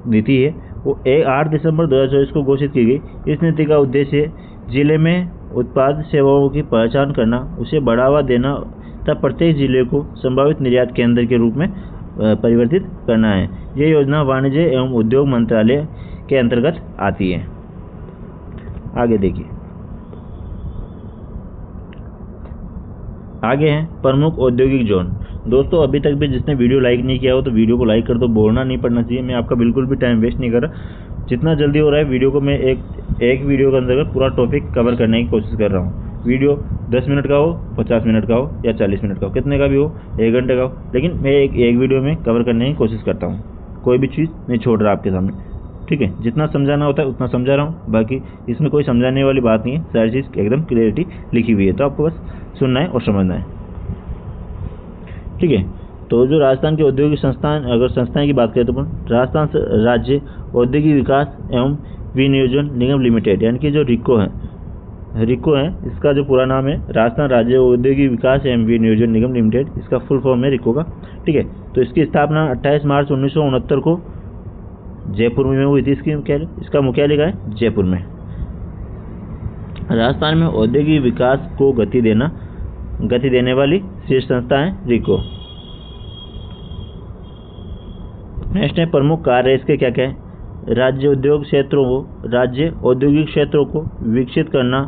नीति है वो 8 दिसंबर 2024 को घोषित की गई। इस नीति का उद्देश्य जिले में उत्पाद सेवाओं की पहचान करना, उसे बढ़ावा देना तथा प्रत्येक जिले को संभावित निर्यात केंद्र के रूप में परिवर्तित करना है। ये योजना वाणिज्य एवं उद्योग मंत्रालय के अंतर्गत आती है। आगे देखिए, आगे हैं प्रमुख औद्योगिक जोन। दोस्तों अभी तक भी जिसने वीडियो लाइक नहीं किया हो तो वीडियो को लाइक कर दो, बोलना नहीं पड़ना चाहिए। मैं आपका बिल्कुल भी टाइम वेस्ट नहीं कर रहा, जितना जल्दी हो रहा है वीडियो को मैं एक वीडियो के अंतर्गत पूरा टॉपिक कवर करने की कोशिश कर रहा हूँ। वीडियो 10 मिनट का हो, 50 मिनट का हो या 40 मिनट का हो, कितने का भी हो, 1 घंटे का हो, लेकिन मैं एक वीडियो में कवर करने की कोशिश करता हूँ, कोई भी चीज़ नहीं छोड़ रहा आपके सामने, ठीक है। जितना समझाना होता है उतना समझा रहा हूँ, बाकी इसमें कोई समझाने वाली बात नहीं है, सारी चीज़ एकदम क्लियरिटी लिखी हुई है, तो आपको बस सुनना है और समझना है, ठीक है। तो जो राजस्थान के औद्योगिक संस्थान, अगर संस्थाएं की बात करें तो राजस्थान राज्य औद्योगिक विकास एवं विनियोजन निगम लिमिटेड, यानी कि जो रिको है, इसका जो पूरा नाम है राजस्थान राज्य औद्योगिक विकास एवं विनियोजन निगम लिमिटेड, इसका फुल फॉर्म है रिको का, ठीक है। तो इसकी स्थापना 28 मार्च 1969 को जयपुर में हुई थी। इसका मुख्यालय कहाँ है? जयपुर में। राजस्थान में औद्योगिक विकास को गति देने वाली शीर्ष संस्था है रिको। नेक्स्ट है प्रमुख कार्य इसके क्या क्या है? राज्य औद्योगिक क्षेत्रों को विकसित करना,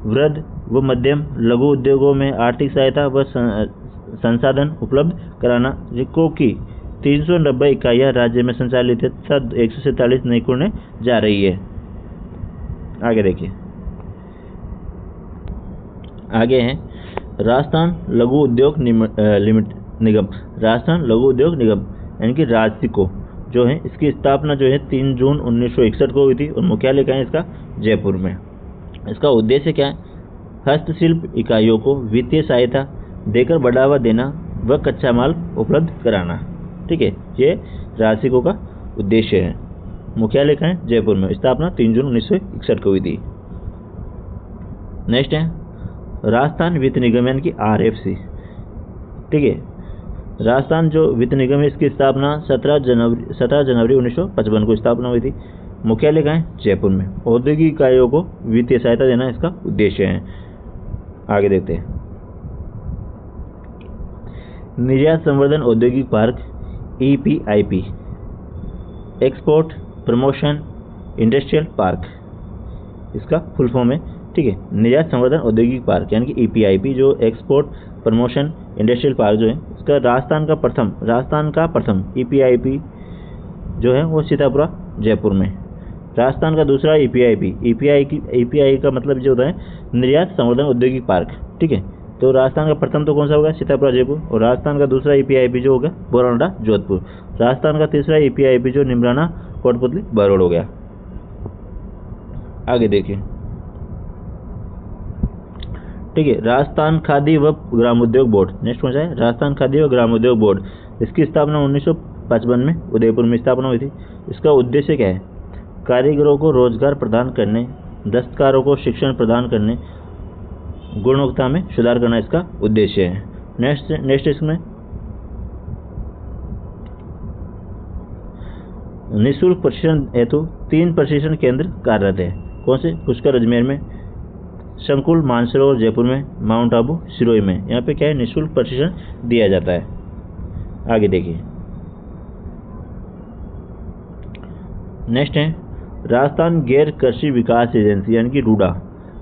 वृहद व मध्यम लघु उद्योगों में आर्थिक सहायता व संसाधन उपलब्ध कराना। रिको की 390 इकाइयाँ राज्य में संचालित है तथा 147 नई खुलने जा रही है। आगे देखिए, आगे है राजस्थान लघु उद्योग निगम। राजस्थान लघु उद्योग निगम यानी कि राजसिको जो है, इसकी स्थापना जो है 3 जून 1961 को हुई थी और मुख्यालय कहाँ है इसका? जयपुर में। इसका उद्देश्य क्या है? हस्तशिल्प इकाइयों को वित्तीय सहायता देकर बढ़ावा देना व कच्चा माल उपलब्ध कराना, ठीक है। ये राजसिको का उद्देश्य है। मुख्यालय कहाँ है? जयपुर में। स्थापना 3 जून 1961 को हुई थी। नेक्स्ट है राजस्थान वित्त निगम यानी कि RFC, ठीक है। राजस्थान जो वित्त निगम है, इसकी स्थापना 17 जनवरी 1955 को स्थापना हुई थी। मुख्यालय कहाँ है? जयपुर में। औद्योगिक इकाइयों को वित्तीय सहायता देना इसका उद्देश्य है। आगे देखते हैं, निर्यात संवर्धन औद्योगिक park EPIP, export promotion industrial park, इसका फुल फॉर्म है, ठीक है। निर्यात संवर्धन औद्योगिक पार्क यानी कि EPIP जो एक्सपोर्ट प्रमोशन इंडस्ट्रियल पार्क जो है, इसका राजस्थान का प्रथम EPIP जो है वो सीतापुरा जयपुर में। राजस्थान का दूसरा EPI का मतलब जो होता है निर्यात संवर्धन औद्योगिक पार्क, ठीक है। तो राजस्थान का प्रथम तो कौन सा होगा? सीतापुरा जयपुर। और राजस्थान का दूसरा EPIP जो होगा बोराडा जोधपुर। राजस्थान का तीसरा EPIP जो निमराना कोटपुतली बरौड़ हो गया। आगे देखिए, ठीक है। राजस्थान खादी व ग्रामोद्योग बोर्ड, नेक्स्ट कौन सा है? राजस्थान खादी व ग्रामोद्योग बोर्ड। इसकी स्थापना 1955 में उदयपुर में स्थापना हुई थी। इसका उद्देश्य क्या है? कारीगरों को रोजगार प्रदान करने, दस्तकारों को शिक्षण प्रदान करने, गुणवत्ता में सुधार करना इसका उद्देश्य है। नेक्स्ट इसमें निःशुल्क प्रशिक्षण हेतु 3 प्रशिक्षण केंद्र कार्यरत है। कौन से? पुष्कर अजमेर में, संकुल मानसरोवर जयपुर में, माउंट आबू सिरोही में। यहाँ पे क्या है? निःशुल्क प्रशिक्षण दिया जाता है। आगे देखिए, नेक्स्ट है राजस्थान गैर कृषि विकास एजेंसी यानी कि रूडा।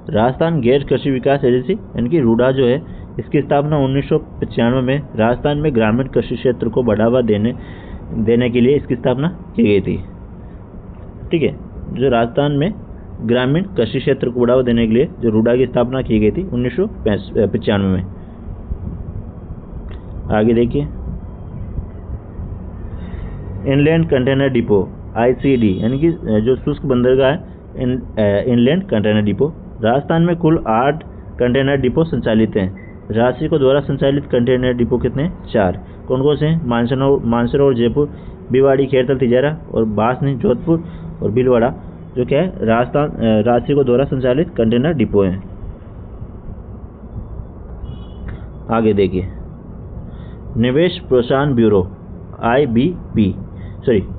राजस्थान गैर कृषि विकास एजेंसी यानी कि रूडा जो है, इसकी स्थापना 1995 में राजस्थान में ग्रामीण कृषि क्षेत्र को बढ़ावा देने के लिए इसकी स्थापना की गई थी, ठीक है। जो राजस्थान में ग्रामीण कृषि क्षेत्र को बढ़ावा देने के लिए जो रूडा की स्थापना की गई थी 1995 में। आगे देखिए, इनलैंड कंटेनर डिपो ICD यानी कि जो शुष्क बंदरगाह है इनलैंड कंटेनर डिपो। राजस्थान में कुल 8 कंटेनर डिपो संचालित हैं। राजसिको द्वारा संचालित कंटेनर डिपो कितने हैं? 4। कौन कौन से हैं? मानसरोवर जयपुर, भिवाड़ी खेरतल तिजारा और बासनी जोधपुर और भीलवाड़ा जो क्या है राजसिको द्वारा संचालित कंटेनर डिपो हैं। आगे देखिए, निवेश प्रोत्साहन ब्यूरो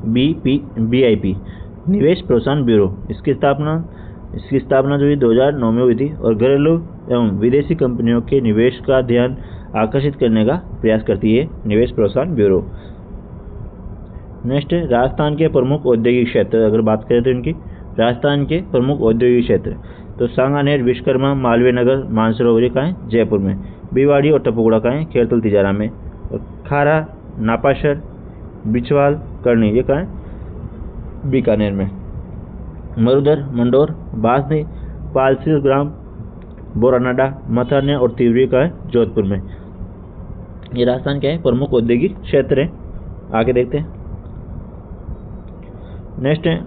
BIP निवेश प्रोत्साहन ब्यूरो। इसकी स्थापना जो है 2009 में हुई थी और घरेलू एवं विदेशी कंपनियों के निवेश का ध्यान आकर्षित करने का प्रयास करती है निवेश प्रोत्साहन ब्यूरो। नेक्स्ट है राजस्थान के प्रमुख औद्योगिक क्षेत्र। अगर बात करें तो इनकी राजस्थान के प्रमुख औद्योगिक क्षेत्र तो सांगानेर, विश्वकर्मा, मालवीय नगर, मानसरोवर का है जयपुर में, भिवाड़ी और टपुगड़ा का है खेरतल तिजारा में, और खारा, नापासर, बिछवाल, करनी ये कहाँ है? बीकानेर में, मरुधर, मंडोर, बासनी, पालसिल ग्राम, बोरानाडा, मथान्या और तिवरी का है जोधपुर में। ये राजस्थान क्या है, प्रमुख औद्योगिक क्षेत्र है। आगे देखते हैं। नेक्स्ट है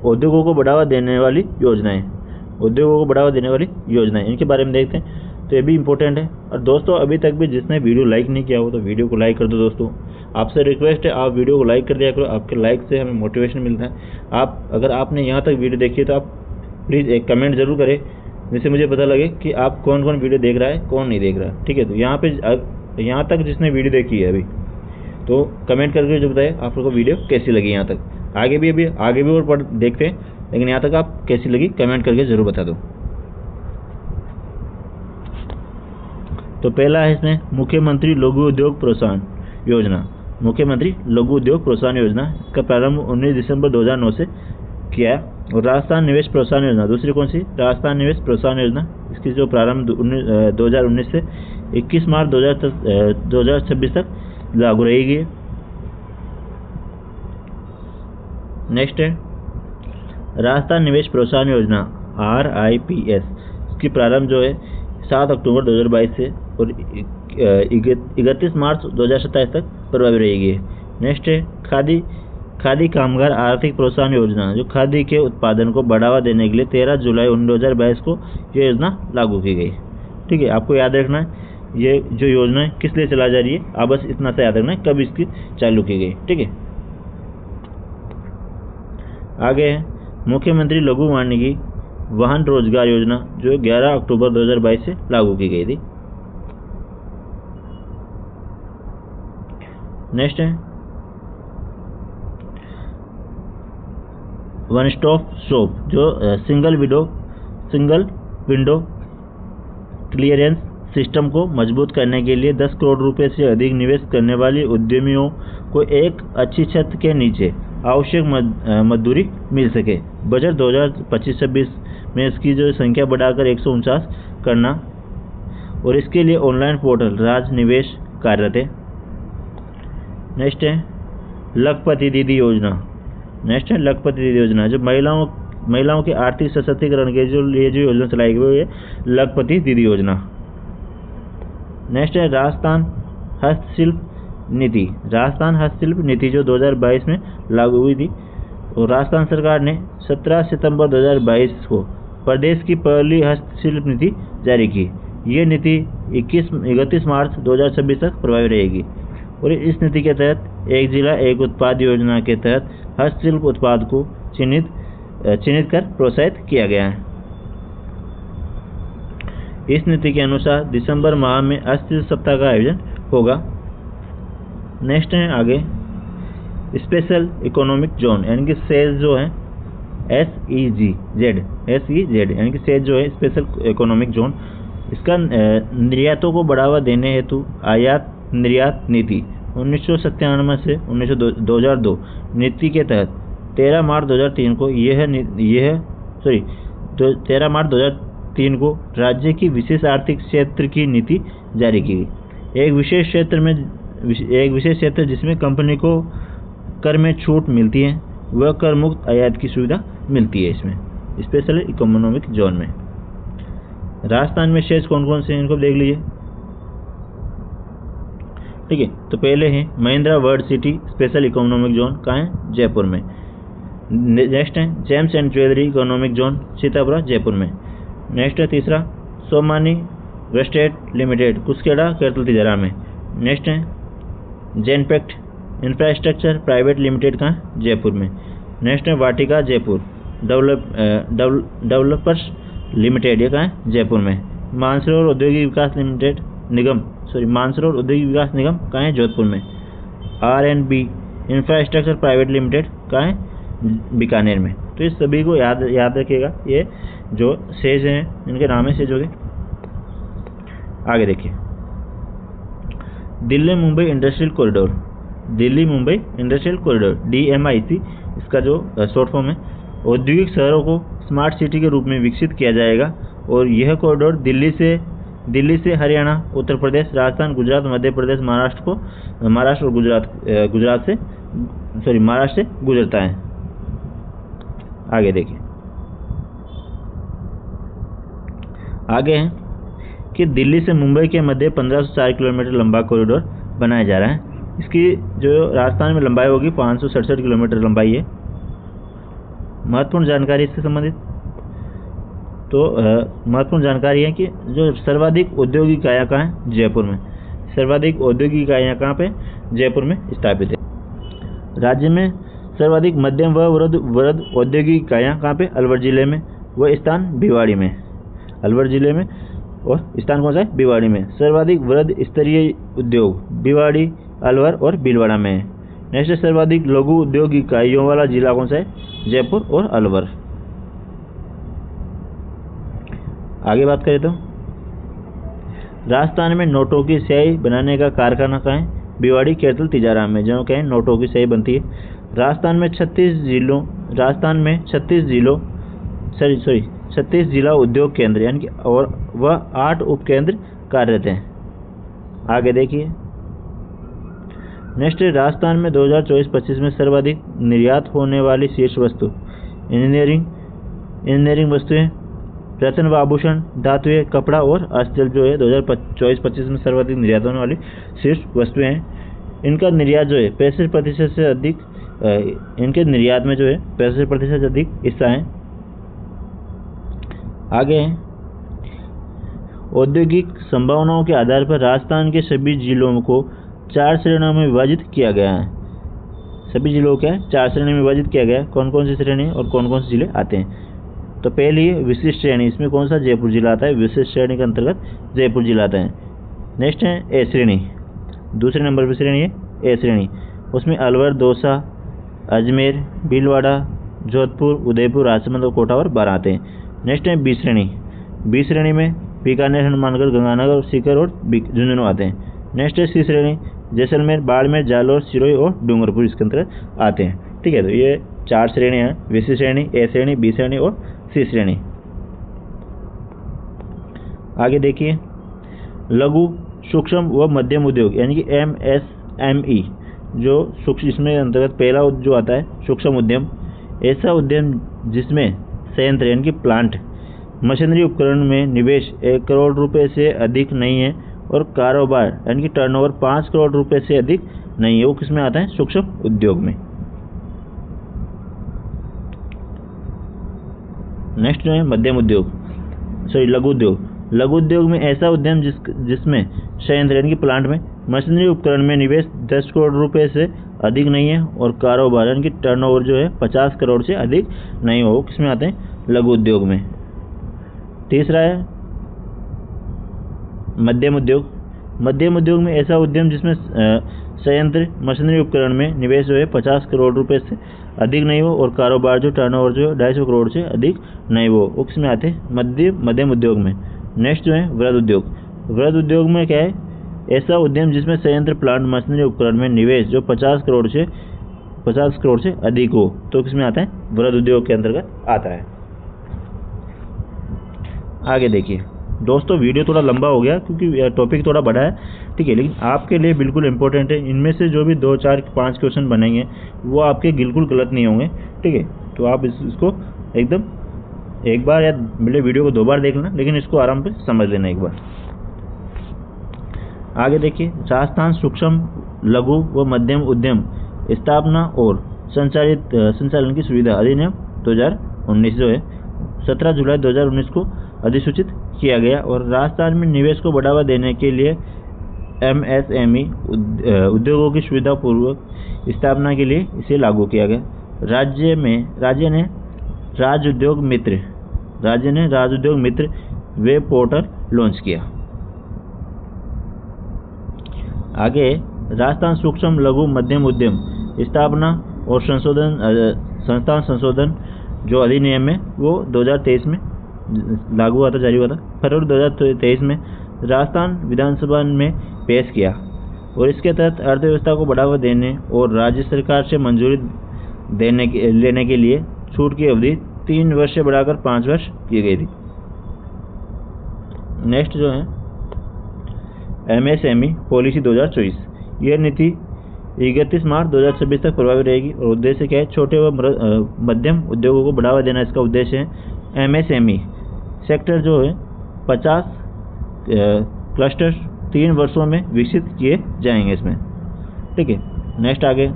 उद्योगों को बढ़ावा देने वाली योजनाएं। उद्योगों को बढ़ावा देने वाली योजनाएं, इनके बारे में देखते हैं। तो ये भी इंपॉर्टेंट है। और दोस्तों अभी तक भी जिसने वीडियो लाइक नहीं किया हो तो वीडियो को लाइक कर दो। दोस्तों आपसे रिक्वेस्ट है, आप वीडियो को लाइक कर दिया करो। आपके लाइक से हमें मोटिवेशन मिलता है। आप अगर आपने यहाँ तक वीडियो देखी है तो आप प्लीज़ एक कमेंट जरूर करें, जिससे मुझे पता लगे कि आप कौन कौन वीडियो देख रहा है, कौन नहीं देख रहा। ठीक है, तो यहाँ तक जिसने वीडियो देखी है अभी, तो कमेंट करके जो बताए आप लोगों को वीडियो कैसी लगी यहाँ तक। आगे भी और पढ़ देखते हैं, लेकिन यहाँ तक आप कैसी लगी कमेंट करके ज़रूर बता दो। तो पहला है इसमें मुख्यमंत्री लघु उद्योग प्रोत्साहन योजना। मुख्यमंत्री लघु उद्योग प्रोत्साहन योजना का प्रारंभ 19 दिसंबर 2009 से किया। और राजस्थान निवेश प्रोत्साहन योजना दूसरी कौन सी, राजस्थान निवेश प्रोत्साहन योजना, इसकी जो प्रारंभ 2019 से 21 मार्च 2026 तक लागू रहेगी। नेक्स्ट है राजस्थान निवेश प्रोत्साहन योजना RIPS, इसकी प्रारंभ जो है 7 अक्टूबर 2022 से और 31 मार्च 2027 तक प्रभावी रहेगी। नेक्स्ट है खादी कामगार आर्थिक प्रोत्साहन योजना, जो खादी के उत्पादन को बढ़ावा देने के लिए 13 जुलाई 2022 को ये योजना लागू की गई। ठीक है, आपको याद रखना है ये जो योजना है किस लिए चला जा रही है, आप बस इतना सा याद रखना है कब इसकी चालू की गई। ठीक है, आगे है मुख्यमंत्री लघु वानिकी वाहन रोजगार योजना, जो 11 अक्टूबर 2022 से लागू की गई थी। नेक्स्ट है वन स्टॉप शॉप, जो सिंगल विंडो क्लियरेंस सिस्टम को मजबूत करने के लिए 10 करोड़ रुपए से अधिक निवेश करने वाली उद्यमियों को एक अच्छी छत के नीचे आवश्यक मजदूरी मिल सके। बजट 2025-26 में इसकी जो संख्या बढ़ाकर 149 करना, और इसके लिए ऑनलाइन पोर्टल राज निवेश कार्यरत है। नेक्स्ट है लखपति दीदी योजना, जो महिलाओं के आर्थिक सशक्तिकरण के लिए जो योजना चलाई गई है लखपति दीदी योजना। नेक्स्ट है राजस्थान हस्तशिल्प नीति, जो 2022 में लागू हुई थी। और राजस्थान सरकार ने 17 सितंबर 2022 को प्रदेश की पहली हस्तशिल्प नीति जारी की। ये नीति 31 मार्च 2026 तक प्रभावी रहेगी। और इस नीति के तहत एक जिला एक उत्पाद योजना के तहत हस्तशिल्प उत्पाद को चिन्हित कर प्रोत्साहित किया गया है। इस नीति के अनुसार दिसंबर माह में हस्तशिल्प सप्ताह का आयोजन होगा। नेक्स्ट है आगे स्पेशल इकोनॉमिक जोन, यानी कि सेज जो है SEZ यानी कि सेज जो है स्पेशल इकोनॉमिक जोन, इसका निर्यातों को बढ़ावा देने हेतु आयात निर्यात नीति 1997 से 2002 नीति के तहत 13 मार्च 2003 को राज्य की विशेष आर्थिक क्षेत्र की नीति जारी की गई। एक विशेष क्षेत्र जिसमें कंपनी को कर में छूट मिलती है, वह कर मुक्त आयात की सुविधा मिलती है इसमें स्पेशल इकोनॉमिक जोन में। राजस्थान में शेष कौन कौन से हैं इनको देख लीजिए। ठीक है, तो पहले है Mahindra world city special economic zone, कहाँ है, जयपुर में। नेक्स्ट है James and jewellery economic zone, Sitapura Jaipur में। नेक्स्ट है तीसरा सोमानी वेस्टेड लिमिटेड, कुसकेड़ा कैरतल तिजारा में। नेक्स्ट है जेनपेक्ट इंफ्रास्ट्रक्चर प्राइवेट लिमिटेड, कहाँ, जयपुर में। नेक्स्ट है वाटिका जयपुर डेवलपर्स लिमिटेड, ये कहाँ है, जयपुर में। मानसरोवर औद्योगिक विकास निगम कहाँ है, जोधपुर में। R&B इंफ्रास्ट्रक्चर प्राइवेट लिमिटेड कहाँ है, बीकानेर में। तो इस सभी को याद रखिएगा, ये जो सेज हैं इनके नाम है सेज हो गए। आगे देखिए Delhi Mumbai industrial corridor DMIC, इसका जो शॉर्ट फॉर्म है। औद्योगिक शहरों को स्मार्ट सिटी के रूप में विकसित किया जाएगा और यह कॉरिडोर दिल्ली से हरियाणा, उत्तर प्रदेश, राजस्थान, गुजरात, मध्य प्रदेश, महाराष्ट्र और महाराष्ट्र से गुजरता है। आगे देखिए, आगे है कि दिल्ली से मुंबई के मध्य 1504 किलोमीटर लंबा कॉरिडोर बनाया जा रहा है। इसकी जो राजस्थान में लंबाई होगी 567 किलोमीटर लंबाई है। महत्वपूर्ण जानकारी इससे संबंधित तो महत्वपूर्ण जानकारी है कि जो सर्वाधिक औद्योगिक इकाइयाँ कहाँ हैं, जयपुर में। सर्वाधिक औद्योगिक इकाइयाँ कहाँ पे, जयपुर में स्थापित है। राज्य में सर्वाधिक मध्यम व वृहद औद्योगिक इकाइयाँ कहाँ पे, अलवर जिले में। वह स्थान भिवाड़ी में, अलवर जिले में, और स्थान कौन सा है, भिवाड़ी में। सर्वाधिक वृहद स्तरीय उद्योग भिवाड़ी, अलवर और भीलवाड़ा में है। नेक्स्ट सर्वाधिक लघु उद्योग इकाइयों वाला जिला कौन सा है, जयपुर और अलवर। आगे बात करें तो राजस्थान में नोटों की स्याही बनाने का कारखाना कहाँ है, भिवाड़ी, कैथल, तिजाराम में, जहाँ कहें नोटों की स्याही बनती है। राजस्थान में 36 जिला उद्योग केंद्र यानी कि और वह 8 उपकेंद्र कार्यरत हैं। आगे देखिए नेक्स्ट, राजस्थान में 2024-25 में सर्वाधिक निर्यात होने वाली शीर्ष वस्तु इंजीनियरिंग वस्तुएं, रत्न व आभूषण, धातुएं, कपड़ा और हस्तशिल्प जो है 2024-25 में सर्वाधिक निर्यात होने वाली शीर्ष वस्तुएं हैं। इनका निर्यात जो है 65% से अधिक, इनके निर्यात में जो है 65% से अधिक हिस्सा है। आगे औद्योगिक संभावनाओं के आधार पर राजस्थान के सभी जिलों को 4 श्रेणियों में विभाजित किया गया है। सभी जिलों को 4 श्रेणी में विभाजित किया गया है। कौन कौन सी श्रेणी और कौन कौन से जिले आते हैं, तो पहली है विशिष्ट श्रेणी, इसमें कौन सा, जयपुर जिला आता है। विशिष्ट श्रेणी के अंतर्गत जयपुर जिला आता है। नेक्स्ट है ए श्रेणी, दूसरे नंबर पर श्रेणी है ए श्रेणी, उसमें अलवर, दौसा, अजमेर, भीलवाड़ा, जोधपुर, उदयपुर, राजसमंद और कोटा और बारां आते हैं। नेक्स्ट है बी श्रेणी, बी श्रेणी में बीकानेर, हनुमानगढ़, गंगानगर, सीकर और झुंझुनू आते हैं। नेक्स्ट है सी श्रेणी, जैसलमेर, बाड़मेर, जालौर, सिरोही और डूंगरपुर इसके अंतर्गत आते हैं। ठीक है, तो ये 4 श्रेणी हैं, विशिष्ट श्रेणी, ए श्रेणी, बी श्रेणी और सी श्रेणी। आगे देखिए लघु, सूक्ष्म व मध्यम उद्योग यानी कि MSME, जो सूक्ष्म, इसमें अंतर्गत पहला जो आता है सूक्ष्म उद्यम, ऐसा उद्यम जिसमें संयंत्र यानी कि प्लांट, मशीनरी, उपकरण में निवेश 1 करोड़ रुपए से अधिक नहीं है और कारोबार यानी कि टर्नओवर 5 करोड़ रुपए से अधिक नहीं है, वो किसमें आता है, सूक्ष्म उद्योग में। नेक्स्ट जो है मध्यम उद्योग, लघु उद्योग। लघु उद्योग में ऐसा उद्यम जिसमें संयंत्र यानी कि प्लांट में, मशीनरी, उपकरण में निवेश 10 करोड़ रुपए से अधिक नहीं है और कारोबार यानी कि टर्नओवर जो है 50 करोड़ से अधिक नहीं हो, किसमें आते हैं, लघु उद्योग में। तीसरा है मध्यम उद्योग। मध्यम उद्योग में ऐसा उद्यम जिसमें संयंत्र, मशीनरी, उपकरण में निवेश जो है 50 करोड़ रुपए से अधिक नहीं हो और कारोबार जो टर्नओवर जो है 250 करोड़ से अधिक नहीं हो, वो किसमें आते हैं, मध्यम उद्योग में। नेक्स्ट जो है वृहद उद्योग। वृहद उद्योग में क्या है, ऐसा उद्यम जिसमें संयंत्र, प्लांट, मशीनरी, उपकरण में निवेश जो 50 करोड़ से अधिक हो, तो किसमें आता है, वृहद उद्योग के अंतर्गत आता है। आगे देखिए दोस्तों, वीडियो थोड़ा लंबा हो गया क्योंकि टॉपिक थोड़ा बड़ा है, ठीक है, लेकिन आपके लिए बिल्कुल इंपॉर्टेंट है। इनमें से जो भी 2, 4, 5 क्वेश्चन बनेंगे वो आपके बिल्कुल गलत नहीं होंगे, ठीक है। तो आप इसको एकदम एक बार या मेरे वीडियो को 2 बार देख लेना, लेकिन इसको आराम से समझ लेना एक बार। आगे देखिए राजस्थान सूक्ष्म, लघु व मध्यम उद्यम स्थापना और संचालन की सुविधा अधिनियम 2019 जो है 17 जुलाई 2019 को अधिसूचित किया गया और राजस्थान में निवेश को बढ़ावा देने के लिए MSME उद्योगों की सुविधा पूर्वक स्थापना के लिए इसे लागू किया गया। राज्य ने राज उद्योग मित्र वेब पोर्टल लॉन्च किया। आगे राजस्थान सूक्ष्म, लघु, मध्यम उद्यम स्थापना और संस्थान संशोधन जो अधिनियम है वो 2023 में लागू हुआ था, जारी हुआ था। फरवरी 2023 में राजस्थान विधानसभा में पेश किया और इसके तहत अर्थव्यवस्था को बढ़ावा देने और राज्य सरकार से मंजूरी लेने के लिए छूट की अवधि 3 वर्ष से बढ़ाकर 5 वर्ष की गई थी। नेक्स्ट जो है MSME पॉलिसी 2024, यह नीति 31 मार्च 2026 तक प्रभावी रहेगी और उद्देश्य क्या है, छोटे व मध्यम उद्योगों को बढ़ावा देना इसका उद्देश्य है। MSME सेक्टर जो है 50 क्लस्टर 3 वर्षों में विकसित किए जाएंगे इसमें। ठीक है, नेक्स्ट आगे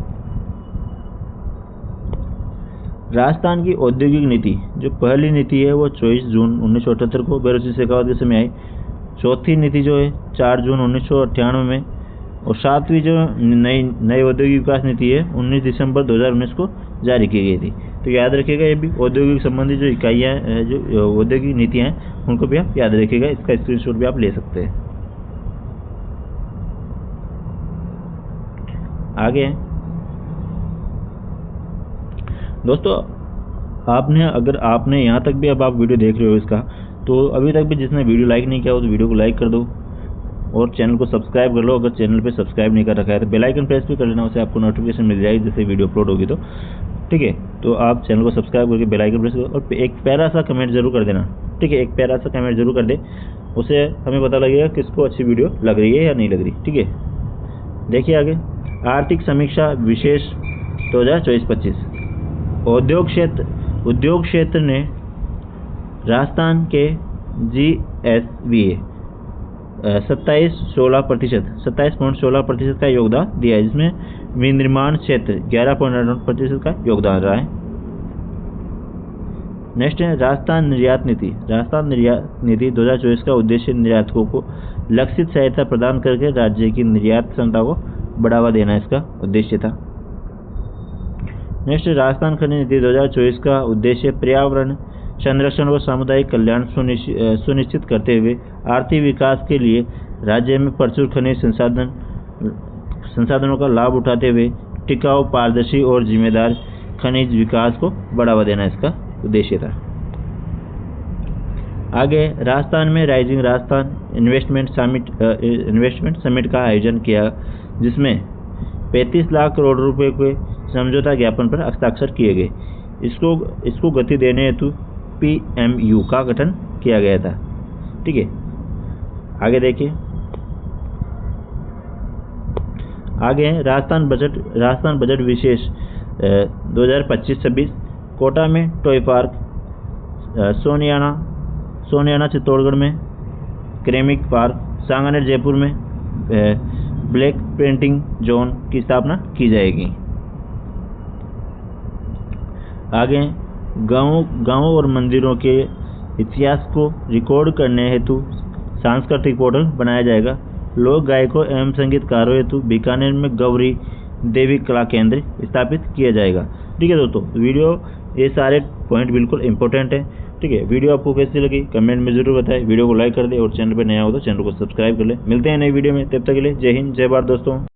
राजस्थान की औद्योगिक नीति, जो पहली नीति है वो 24 जून 1978 को बहरोज सिंह शेखावत के समय आई। चौथी नीति जो है 4 जून 1998 में, और 7वीं जो नई औद्योगिक विकास नीति है 19 दिसंबर 2019 को जारी की गई थी। तो याद रखिएगा, ये भी औद्योगिक संबंधी जो इकाइयाँ जो औद्योगिक नीतियाँ हैं उनको भी आप याद रखिएगा, इसका स्क्रीनशॉट भी आप ले सकते हैं। आगे दोस्तों, अगर आपने यहाँ तक भी अब आप वीडियो देख रहे हो इसका, तो अभी तक भी जिसने वीडियो लाइक नहीं किया हो तो वीडियो को लाइक कर दो और चैनल को सब्सक्राइब कर लो। अगर चैनल पे सब्सक्राइब नहीं कर रखा है तो बेल आइकन प्रेस भी कर लेना, उससे आपको नोटिफिकेशन मिल जाएगी जैसे वीडियो अपलोड होगी तो। ठीक है, तो आप चैनल को सब्सक्राइब करके बेल आइकन प्रेस करो और एक प्यारा सा कमेंट जरूर कर देना। ठीक है, एक प्यारा सा कमेंट जरूर कर दे, उससे हमें पता लगेगा किसको अच्छी वीडियो लग रही है या नहीं लग रही। ठीक है, देखिए आगे आर्थिक समीक्षा विशेष 2024-25। उद्योग क्षेत्र ने राजस्थान के GSVA 27.16% का योगदान दिया है, जिसमें विनिर्माण क्षेत्र 11.8% का योगदान रहा है। नेक्स्ट है राजस्थान निर्यात नीति। राजस्थान निर्यात नीति 2024 का उद्देश्य निर्यातकों को लक्षित सहायता प्रदान करके राज्य की निर्यात क्षमता को बढ़ावा देना इसका उद्देश्य था। नेक्स्ट राजस्थान खनिज नीति 2024 का उद्देश्य पर्यावरण संरक्षण व सामुदायिक कल्याण सुनिश्चित करते हुए आर्थिक विकास के लिए राज्य में प्रचुर खनिज संसाधनों का लाभ उठाते हुए टिकाऊ, पारदर्शी और जिम्मेदार खनिज विकास को बढ़ावा देना इसका उद्देश्य था। आगे राजस्थान में राइजिंग राजस्थान इन्वेस्टमेंट समिट का आयोजन किया, जिसमें 35 लाख करोड़ रुपए के समझौता ज्ञापन पर हस्ताक्षर किए गए। इसको गति देने हेतु PMU का गठन किया गया था। ठीक है, आगे देखिए, आगे राजस्थान बजट विशेष 2025-26। कोटा में टॉय पार्क, सोनियाना चित्तौड़गढ़ में क्रेमिक पार्क, सांगानेर जयपुर में ब्लैक प्रिंटिंग जोन की स्थापना की जाएगी। आगे गांवों और मंदिरों के इतिहास को रिकॉर्ड करने हेतु सांस्कृतिक पोर्टल बनाया जाएगा। लोक गायकों एवं संगीतकारों हेतु बीकानेर में गौरी देवी कला केंद्र स्थापित किया जाएगा। ठीक है दोस्तों, वीडियो ये सारे पॉइंट बिल्कुल इंपॉर्टेंट है। ठीक है, वीडियो आपको कैसी लगी कमेंट में जरूर बताएं। वीडियो को लाइक कर दे और चैनल पर नया हो तो चैनल को सब्सक्राइब कर ले। मिलते हैं नई वीडियो में, तब तक के लिए जय हिंद जय भारत दोस्तों।